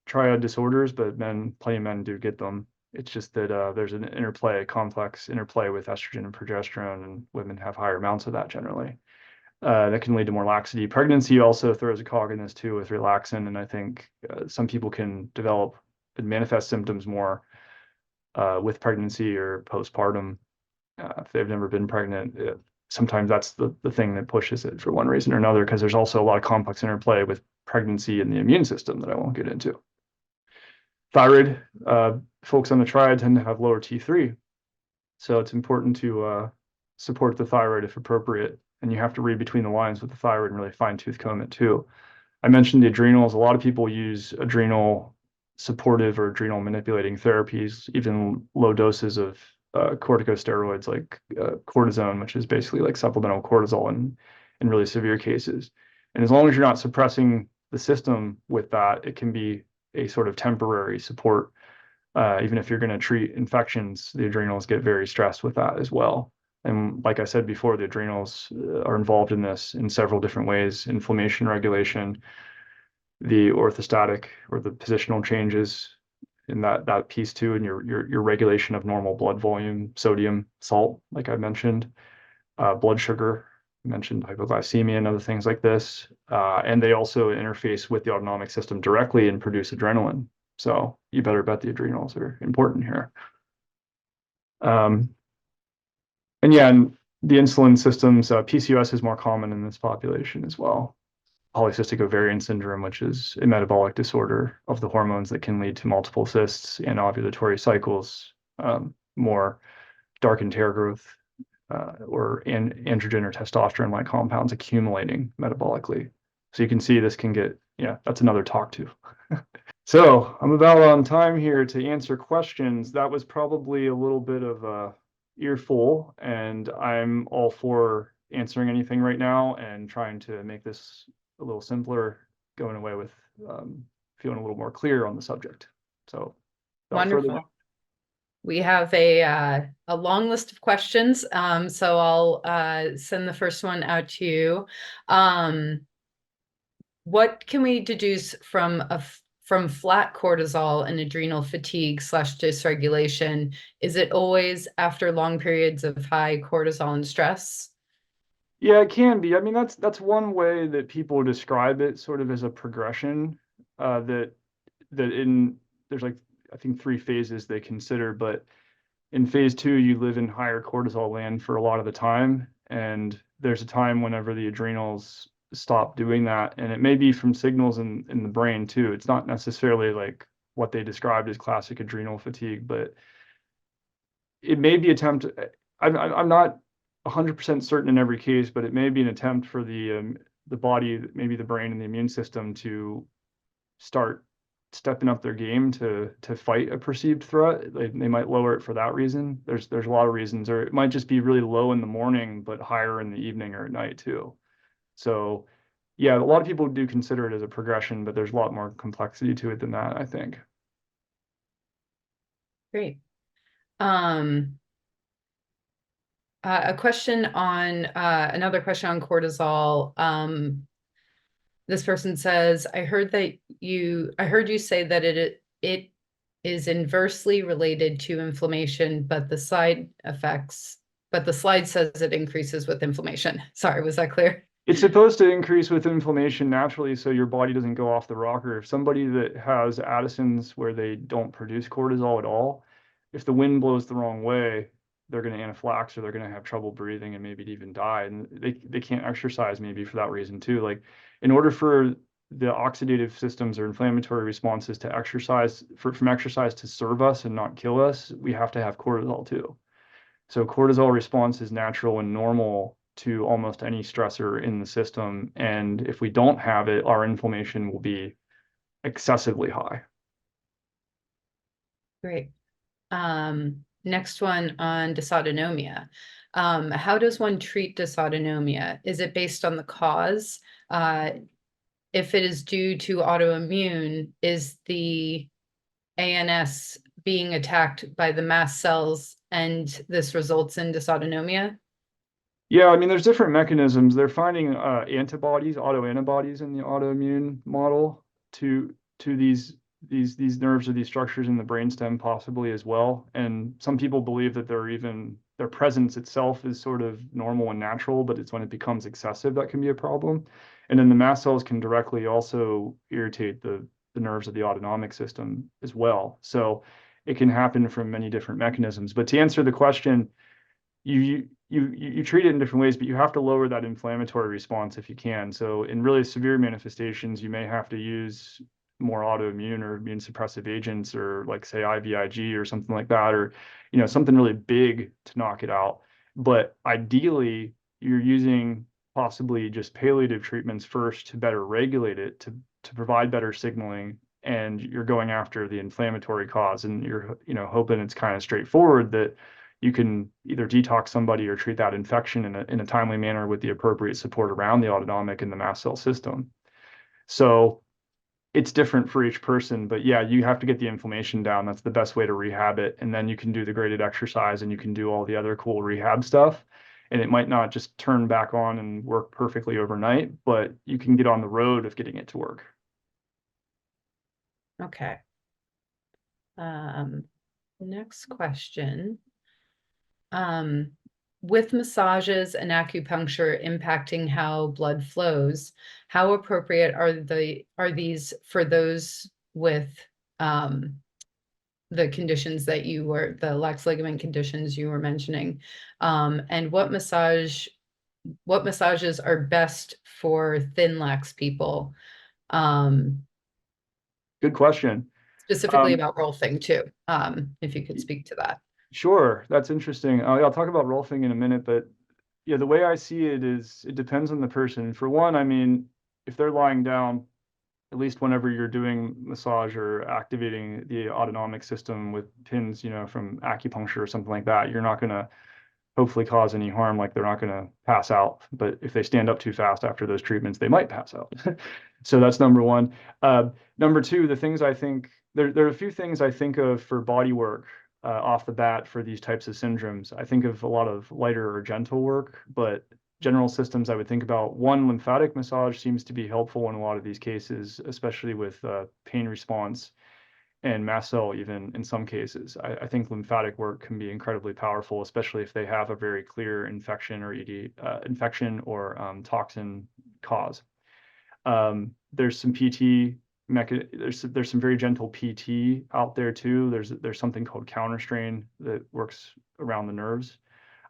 triad disorders, but plenty of men do get them. It's just that there's an complex interplay with estrogen and progesterone, and women have higher amounts of that generally. That can lead to more laxity. Pregnancy also throws a cog in this too with relaxin, and I think some people can develop and manifest symptoms more with pregnancy or postpartum if they've never been pregnant. Sometimes that's the thing that pushes it for one reason or another, because there's also a lot of complex interplay with pregnancy and the immune system that I won't get into. Thyroid, folks on the triad tend to have lower T3. So it's important to support the thyroid if appropriate. And you have to read between the lines with the thyroid and really fine tooth comb it too. I mentioned the adrenals. A lot of people use adrenal supportive or adrenal manipulating therapies, even low doses of corticosteroids like cortisone, which is basically like supplemental cortisol in really severe cases. And as long as you're not suppressing the system with that, it can be a sort of temporary support. Even if you're going to treat infections, the adrenals get very stressed with that as well. And like I said before, the adrenals are involved in this in several different ways: inflammation regulation, the orthostatic or the positional changes in that piece too, and your regulation of normal blood volume, sodium, salt, like I mentioned, blood sugar, I mentioned hypoglycemia and other things like this. And they also interface with the autonomic system directly and produce adrenaline. So you better bet the adrenals are important here. And yeah, and the insulin systems, PCOS is more common in this population as well. Polycystic ovarian syndrome, which is a metabolic disorder of the hormones that can lead to multiple cysts and ovulatory cycles, more darkened hair growth, or androgen or testosterone-like compounds accumulating metabolically. So you can see this can get, yeah, that's another talk too. So I'm about on time here to answer questions. That was probably a little bit of a earful, and I'm all for answering anything right now and trying to make this a little simpler, going away with feeling a little more clear on the subject. So wonderful. We have a long list of questions, so I'll send the first one out to you. What can we deduce from flat cortisol and adrenal fatigue / dysregulation? Is it always after long periods of high cortisol and stress? Yeah, it can be. I mean, that's one way that people describe it, sort of as a progression. There's like, I think 3 phases they consider, but in phase 2, you live in higher cortisol land for a lot of the time, and there's a time whenever the adrenals stop doing that, and it may be from signals in the brain too. It's not necessarily like what they described as classic adrenal fatigue, but it may be I'm not 100% certain in every case, but it may be an attempt for the body, maybe the brain and the immune system, to start stepping up their game to fight a perceived threat. They might lower it for that reason. There's a lot of reasons, or it might just be really low in the morning but higher in the evening or at night too. So yeah, a lot of people do consider it as a progression, but there's a lot more complexity to it than that, I think. Great. A question on another question on cortisol. This person says, I heard you say that it is inversely related to inflammation, but the slide says it increases with inflammation. Sorry, was that clear? It's supposed to increase with inflammation naturally, so your body doesn't go off the rocker. If somebody that has Addison's where they don't produce cortisol at all, if the wind blows the wrong way, they're going to anaphylax, or they're going to have trouble breathing and maybe even die. And they can't exercise maybe for that reason too. Like, in order for the oxidative systems or inflammatory responses to exercise, from exercise to serve us and not kill us, we have to have cortisol too. So cortisol response is natural and normal to almost any stressor in the system. And if we don't have it, our inflammation will be excessively high. Great. Next one on dysautonomia. How does one treat dysautonomia? Is it based on the cause? If it is due to autoimmune, is the ANS being attacked by the mast cells and this results in dysautonomia? Yeah, I mean, there's different mechanisms. They're finding antibodies, autoantibodies in the autoimmune model to these nerves or these structures in the brainstem possibly as well. And some people believe that their presence itself is sort of normal and natural, but it's when it becomes excessive that can be a problem. And then the mast cells can directly also irritate the nerves of the autonomic system as well. So it can happen from many different mechanisms. But to answer the question, you treat it in different ways, but you have to lower that inflammatory response if you can. So in really severe manifestations, you may have to use more autoimmune or immune suppressive agents, or like say IVIG or something like that, or something really big to knock it out. But ideally, you're using possibly just palliative treatments first to better regulate it, to provide better signaling, and you're going after the inflammatory cause, and you're hoping it's kind of straightforward that you can either detox somebody or treat that infection in a timely manner with the appropriate support around the autonomic and the mast cell system. So it's different for each person, but yeah, you have to get the inflammation down. That's the best way to rehab it. And then you can do the graded exercise and you can do all the other cool rehab stuff. And it might not just turn back on and work perfectly overnight, but you can get on the road of getting it to work. Okay. Next question. With massages and acupuncture impacting how blood flows, how appropriate are these for those with the conditions that the lax ligament conditions you were mentioning? And what massages are best for thin lax people? Good question. Specifically about rolfing too, if you could speak to that. Sure, that's interesting. I'll talk about rolfing in a minute, but yeah, the way I see it is it depends on the person. For one, I mean, if they're lying down, at least whenever you're doing massage or activating the autonomic system with pins, from acupuncture or something like that, you're not going to hopefully cause any harm. Like they're not going to pass out. But if they stand up too fast after those treatments, they might pass out. So that's number one. Number two, the things I think there are a few things I think of for body work off the bat for these types of syndromes. I think of a lot of lighter or gentle work, but general systems I would think about. One, lymphatic massage seems to be helpful in a lot of these cases, especially with pain response and mast cell, even in some cases. I think lymphatic work can be incredibly powerful, especially if they have a very clear infection or toxin cause. There's some PT there's some very gentle PT out there too. There's something called counterstrain that works around the nerves.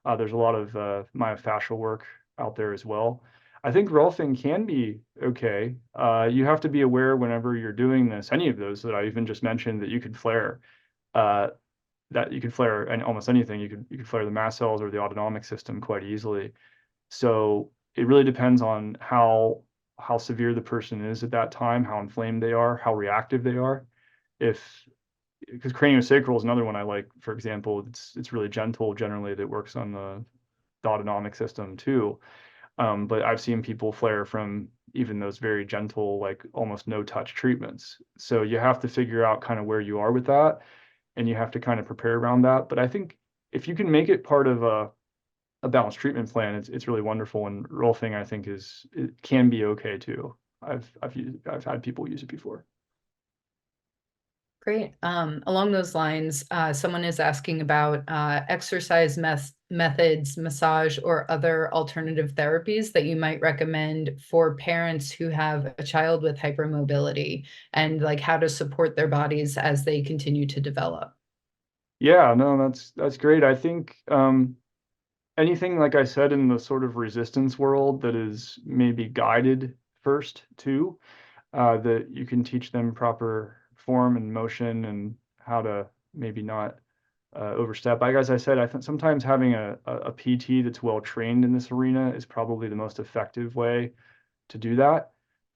There's a lot of myofascial work out there as well. I think rolfing can be okay. You have to be aware whenever you're doing this, any of those that I even just mentioned, that you could flare. And almost anything. You could flare the mast cells or the autonomic system quite easily. So it really depends on how severe the person is at that time, how inflamed they are, how reactive they are. Because craniosacral is another one I like, for example. It's really gentle generally, that works on the autonomic system too. But I've seen people flare from even those very gentle, like almost no touch treatments. So you have to figure out kind of where you are with that, and you have to kind of prepare around that. But I think if you can make it part of a balanced treatment plan, it's really wonderful. And rolfing, I think, it can be okay too. I've had people use it before. Great. Along those lines, someone is asking about exercise methods, massage, or other alternative therapies that you might recommend for parents who have a child with hypermobility, and like how to support their bodies as they continue to develop. Yeah, no, that's great. I think anything, like I said, in the sort of resistance world that is maybe guided first too, that you can teach them proper form and motion and how to maybe not overstep. Like, as I said, I think sometimes having a PT that's well trained in this arena is probably the most effective way to do that.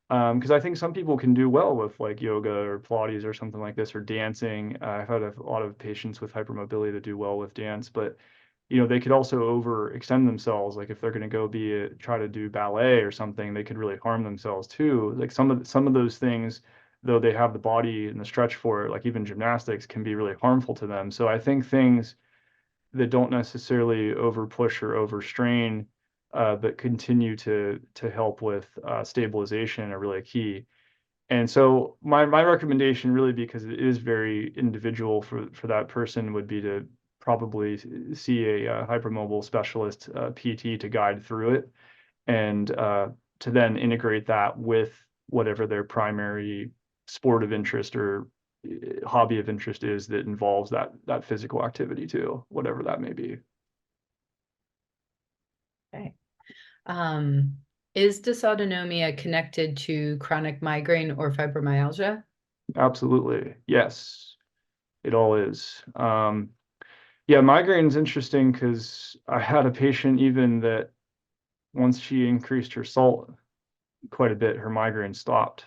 Because I think some people can do well with like yoga or Pilates or something like this, or dancing. I've had a lot of patients with hypermobility that do well with dance, but they could also overextend themselves. Like if they're going to go try to do ballet or something, they could really harm themselves too. Like some of those things, though they have the body and the stretch for it, like even gymnastics can be really harmful to them. So I think things that don't necessarily over push or overstrain, but continue to help with stabilization are really key. And so my recommendation, really, because it is very individual for that person, would be to probably see a hypermobile specialist, PT, to guide through it, and to then integrate that with whatever their primary sport of interest or hobby of interest is that involves that physical activity too, whatever that may be. Okay. Is dysautonomia connected to chronic migraine or fibromyalgia? Absolutely. Yes, it all is. Yeah, migraine's interesting because I had a patient even that once she increased her salt quite a bit, her migraine stopped.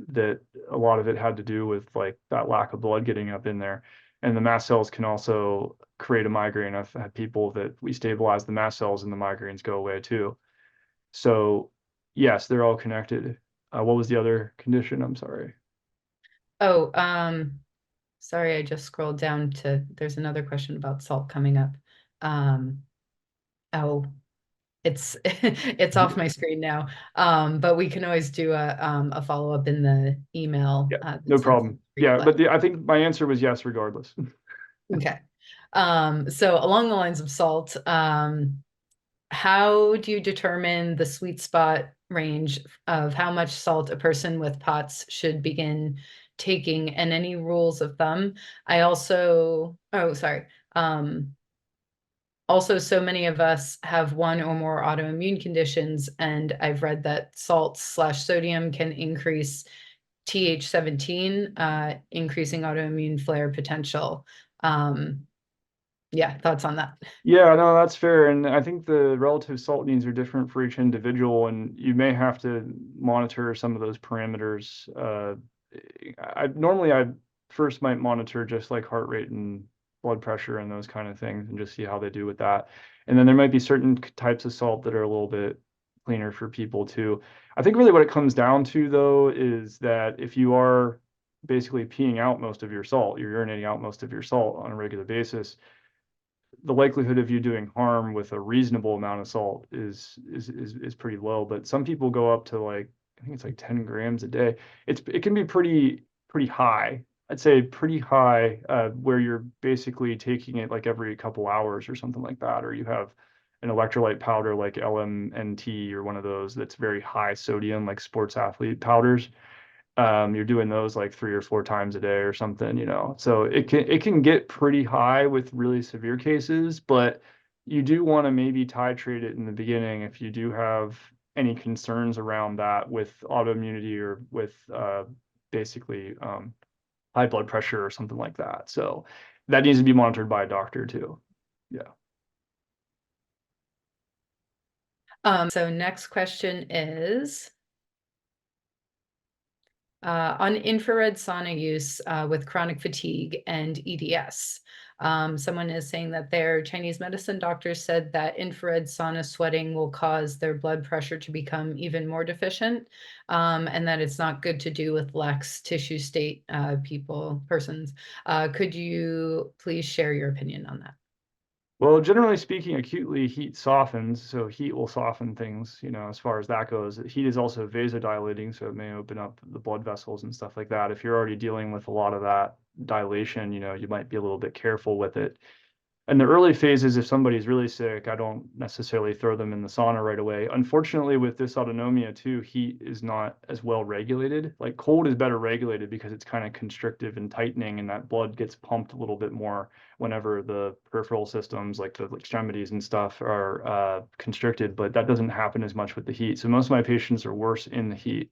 That a lot of it had to do with like that lack of blood getting up in there. And the mast cells can also create a migraine. I've had people that we stabilize the mast cells and the migraines go away too. So yes, they're all connected. What was the other condition? I'm sorry. Oh, sorry, I just scrolled down to, there's another question about salt coming up. Oh, it's it's off my screen now. But we can always do a follow-up in the email Yeah, no that's problem. Yeah, but I think my answer was yes, regardless. okay. So along the lines of salt, how do you determine the sweet spot range of how much salt a person with POTS should begin taking, and any rules of thumb? I also, oh, sorry. Also, so many of us have one or more autoimmune conditions, and I've read that salt/sodium can increase Th17, increasing autoimmune flare potential. Yeah, thoughts on that? Yeah, no, that's fair. And I think the relative salt needs are different for each individual, and you may have to monitor some of those parameters. I first might monitor just like heart rate and blood pressure and those kind of things, and just see how they do with that. And then there might be certain types of salt that are a little bit cleaner for people too. I think really what it comes down to, though, is that if you are basically peeing out most of your salt, you're urinating out most of your salt on a regular basis, the likelihood of you doing harm with a reasonable amount of salt is pretty low. But some people go up to like, I think it's like 10 grams a day. It can be pretty high. I'd say pretty high, where you're basically taking it like every couple hours or something like that, or you have an electrolyte powder like LMNT or one of those that's very high sodium, like sports athlete powders. You're doing those like 3 or 4 times a day or something. So it can get pretty high with really severe cases, but you do want to maybe titrate it in the beginning if you do have any concerns around that with autoimmunity or with basically high blood pressure or something like that. So that needs to be monitored by a doctor too. Yeah. So next question is on infrared sauna use with chronic fatigue and EDS. Someone is saying that their Chinese medicine doctor said that infrared sauna sweating will cause their blood pressure to become even more deficient, and that it's not good to do with lax tissue state persons. Could you please share your opinion on that? Well, generally speaking, acutely heat softens, so heat will soften things, as far as that goes. Heat is also vasodilating, so it may open up the blood vessels and stuff like that. If you're already dealing with a lot of that dilation, you might be a little bit careful with it. In the early phases, if somebody's really sick, I don't necessarily throw them in the sauna right away. Unfortunately, with dysautonomia too, heat is not as well regulated. Like cold is better regulated because it's kind of constrictive and tightening, and that blood gets pumped a little bit more whenever the peripheral systems, like the extremities and stuff, are constricted. But that doesn't happen as much with the heat. So most of my patients are worse in the heat.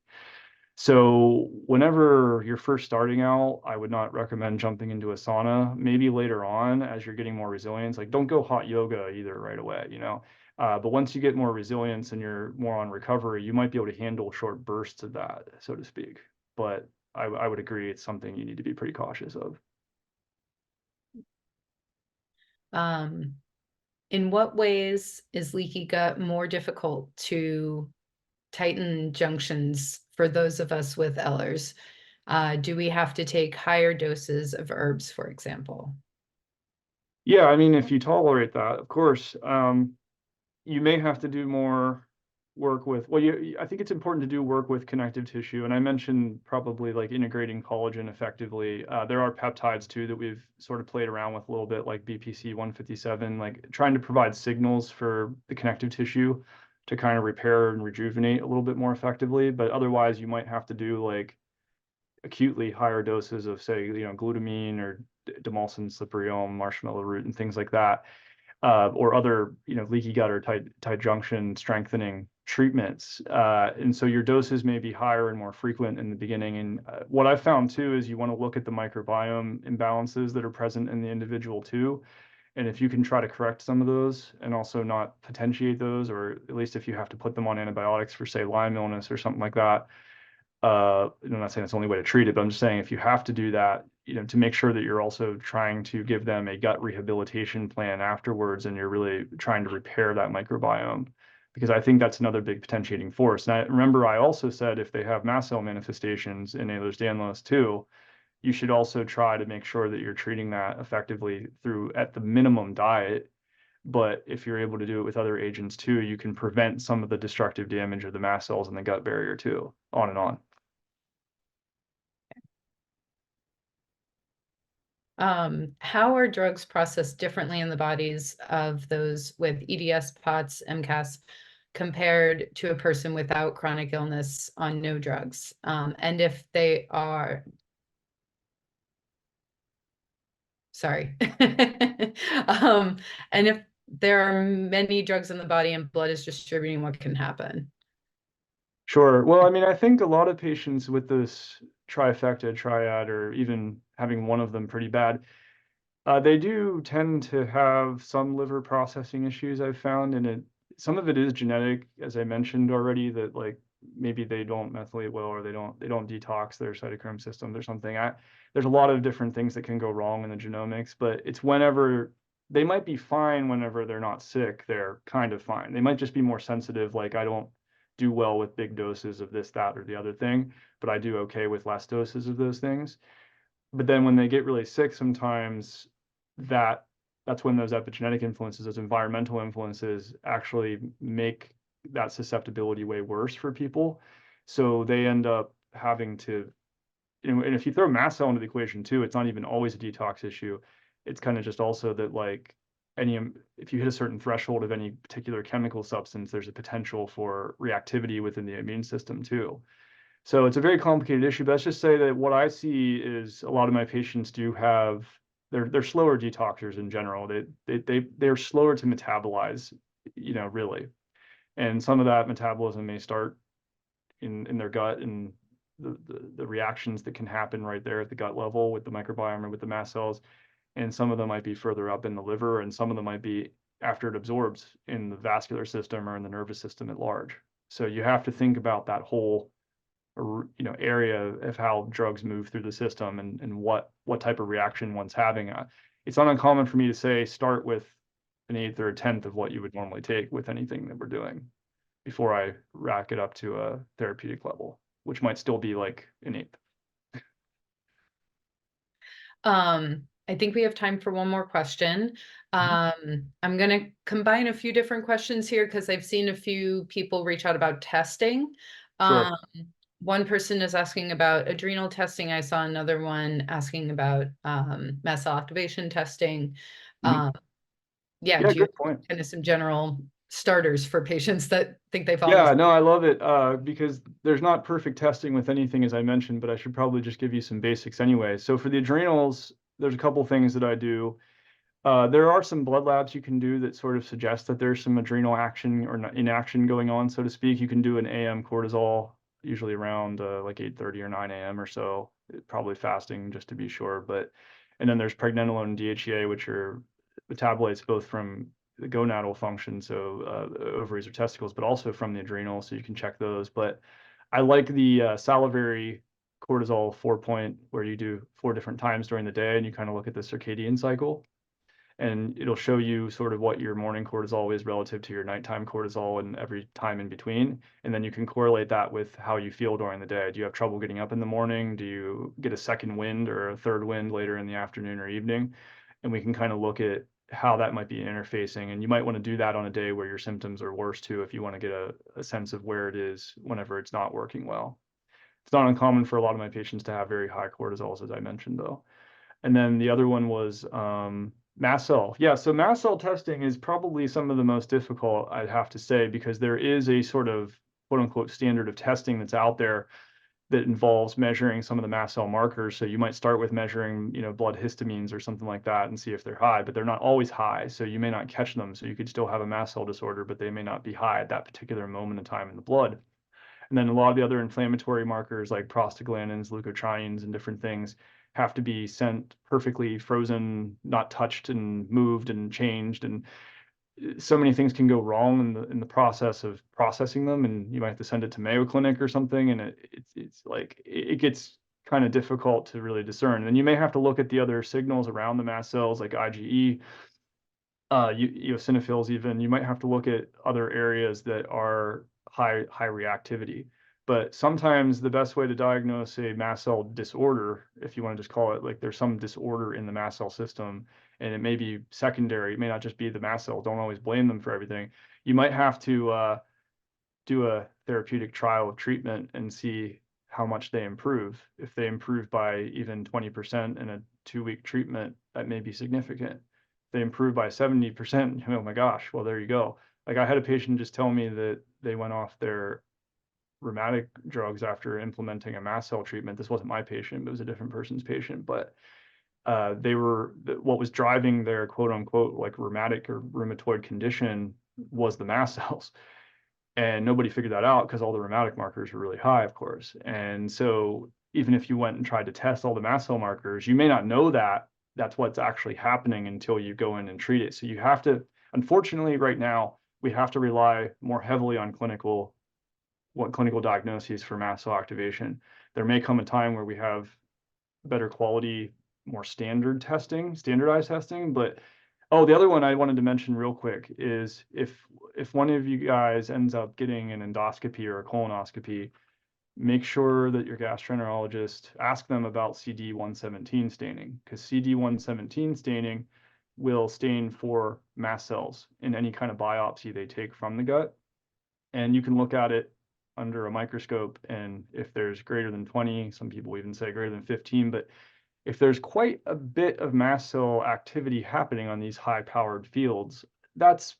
So whenever you're first starting out, I would not recommend jumping into a sauna. Maybe later on, as you're getting more resilience, like don't go hot yoga either right away, you know. But once you get more resilience and you're more on recovery, you might be able to handle short bursts of that, so to speak. But I would agree it's something you need to be pretty cautious of. Um, in what ways is leaky gut more difficult to tighten junctions for those of us with Ehlers? Do we have to take higher doses of herbs, for example? Yeah, I mean, if you tolerate that, of course. You may have to do more work with, well, I think it's important to do work with connective tissue. And I mentioned probably like integrating collagen effectively. There are peptides too that we've sort of played around with a little bit, like BPC 157, like trying to provide signals for the connective tissue to kind of repair and rejuvenate a little bit more effectively. But otherwise, you might have to do like acutely higher doses of, say, glutamine or demulcin, cyprium, marshmallow root, and things like that, or other, leaky gut or tight junction strengthening treatments. And so your doses may be higher and more frequent in the beginning. And what I've found too is you want to look at the microbiome imbalances that are present in the individual too. And if you can try to correct some of those and also not potentiate those, or at least if you have to put them on antibiotics for, say, Lyme illness or something like that, I'm not saying it's the only way to treat it, but I'm just saying if you have to do that, to make sure that you're also trying to give them a gut rehabilitation plan afterwards, and you're really trying to repair that microbiome, because I think that's another big potentiating force. And I remember I also said if they have mast cell manifestations in Ehlers-Danlos too, you should also try to make sure that you're treating that effectively through, at the minimum, diet. But if you're able to do it with other agents too, you can prevent some of the destructive damage of the mast cells in the gut barrier too, on and on. How are drugs processed differently in the bodies of those with EDS, POTS, MCAS, compared to a person without chronic illness on no drugs? And if they are, sorry, um, and if there are many drugs in the body and blood is distributing, what can happen? Sure. Well, I mean, I think a lot of patients with this trifecta, triad, or even having one of them pretty bad, they do tend to have some liver processing issues, I've found, and some of it is genetic, as I mentioned already, that like maybe they don't methylate well, or they don't detox their cytochrome systems or something. There's a lot of different things that can go wrong in the genomics, but it's whenever they might be fine whenever they're not sick, they're kind of fine. They might just be more sensitive, like I don't do well with big doses of this, that, or the other thing, but I do okay with less doses of those things. But then when they get really sick, sometimes that that's when those epigenetic influences, those environmental influences, actually make that susceptibility way worse for people. So they end up having to, and if you throw mast cell into the equation too, it's not even always a detox issue. It's kind of just also that like if you hit a certain threshold of any particular chemical substance, there's a potential for reactivity within the immune system too. So it's a very complicated issue, but let's just say that what I see is a lot of my patients do have, they're slower detoxers in general. They're slower to metabolize, really. And some of that metabolism may start in their gut, and the reactions that can happen right there at the gut level with the microbiome or with the mast cells. And some of them might be further up in the liver, and some of them might be after it absorbs in the vascular system or in the nervous system at large. So you have to think about that whole area of how drugs move through the system, and what type of reaction one's having. It's not uncommon for me to say start with an eighth or a tenth of what you would normally take with anything that we're doing before I rack it up to a therapeutic level, which might still be like an eighth. I think we have time for one more question. I'm going to combine a few different questions here because I've seen a few people reach out about testing. Sure. One person is asking about adrenal testing. I saw another one asking about mast cell activation testing. Mhm. Yeah, Yeah, do you good have point. kind of some general starters for patients that think they fall in Yeah, this? no, I love it, because there's not perfect testing with anything, as I mentioned, but I should probably just give you some basics anyway. So for the adrenals, there's a couple things that I do. There are some blood labs you can do that sort of suggest that there's some adrenal action or inaction going on, so to speak. You can do an AM cortisol usually around like 8:30 or 9 a.m. or so, probably fasting just to be sure. And then there's pregnenolone and DHEA, which are metabolites both from the gonadal function, so ovaries or testicles, but also from the adrenal, so you can check those. But I like the salivary cortisol 4-point, where you do 4 different times during the day and you kind of look at the circadian cycle, and it'll show you sort of what your morning cortisol is relative to your nighttime cortisol and every time in between. And then you can correlate that with how you feel during the day. Do you have trouble getting up in the morning? Do you get a second wind or a third wind later in the afternoon or evening? And we can kind of look at how that might be interfacing. And you might want to do that on a day where your symptoms are worse too, if you want to get a sense of where it is whenever it's not working well. It's not uncommon for a lot of my patients to have very high cortisols, as I mentioned, though. And then the other one was mast cell. Yeah, so mast cell testing is probably some of the most difficult, I'd have to say, because there is a sort of quote unquote standard of testing that's out there that involves measuring some of the mast cell markers. So you might start with measuring, blood histamines or something like that and see if they're high, but they're not always high. So you may not catch them. So you could still have a mast cell disorder, but they may not be high at that particular moment in time in the blood. And then a lot of the other inflammatory markers like prostaglandins, leukotrienes, and different things have to be sent perfectly frozen, not touched and moved and changed. And so many things can go wrong in the process of processing them, and you might have to send it to Mayo Clinic or something, and it's like it gets kind of difficult to really discern. And then you may have to look at the other signals around the mast cells like IgE, eosinophils even. You might have to look at other areas that are high reactivity. But sometimes the best way to diagnose a mast cell disorder, if you want to just call it, like there's some disorder in the mast cell system, and it may be secondary, it may not just be the mast cell. Don't always blame them for everything. You might have to do a therapeutic trial of treatment and see how much they improve. If they improve by even 20% in a 2-week treatment, that may be significant. If they improve by 70%, oh my gosh, well, there you go. Like I had a patient just tell me that they went off their rheumatic drugs after implementing a mast cell treatment. This wasn't my patient, but it was a different person's patient. But what was driving their quote unquote like rheumatic or rheumatoid condition was the mast cells. And nobody figured that out because all the rheumatic markers were really high, of course. And so even if you went and tried to test all the mast cell markers, you may not know that that's what's actually happening until you go in and treat it. So you have to, unfortunately, right now, we have to rely more heavily on clinical diagnoses for mast cell activation. There may come a time where we have better quality, more standardized testing. But the other one I wanted to mention real quick is if one of you guys ends up getting an endoscopy or a colonoscopy, make sure that your gastroenterologist, ask them about CD117 staining, because CD117 staining will stain for mast cells in any kind of biopsy they take from the gut. And you can look at it under a microscope, and if there's greater than 20, some people even say greater than 15, but if there's quite a bit of mast cell activity happening on these high-powered fields, that's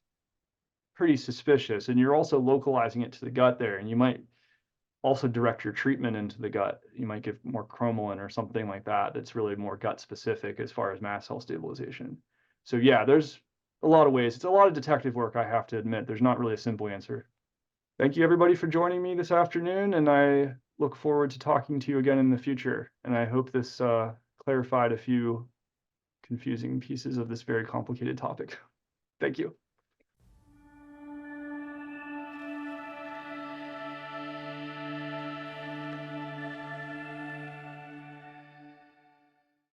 pretty suspicious. And you're also localizing it to the gut there, and you might also direct your treatment into the gut. You might give more chromalin or something like that that's really more gut specific as far as mast cell stabilization. So yeah, there's a lot of ways. It's a lot of detective work, I have to admit. There's not really a simple answer. Thank you everybody for joining me this afternoon, and I look forward to talking to you again in the future. And I hope this clarified a few confusing pieces of this very complicated topic. Thank you.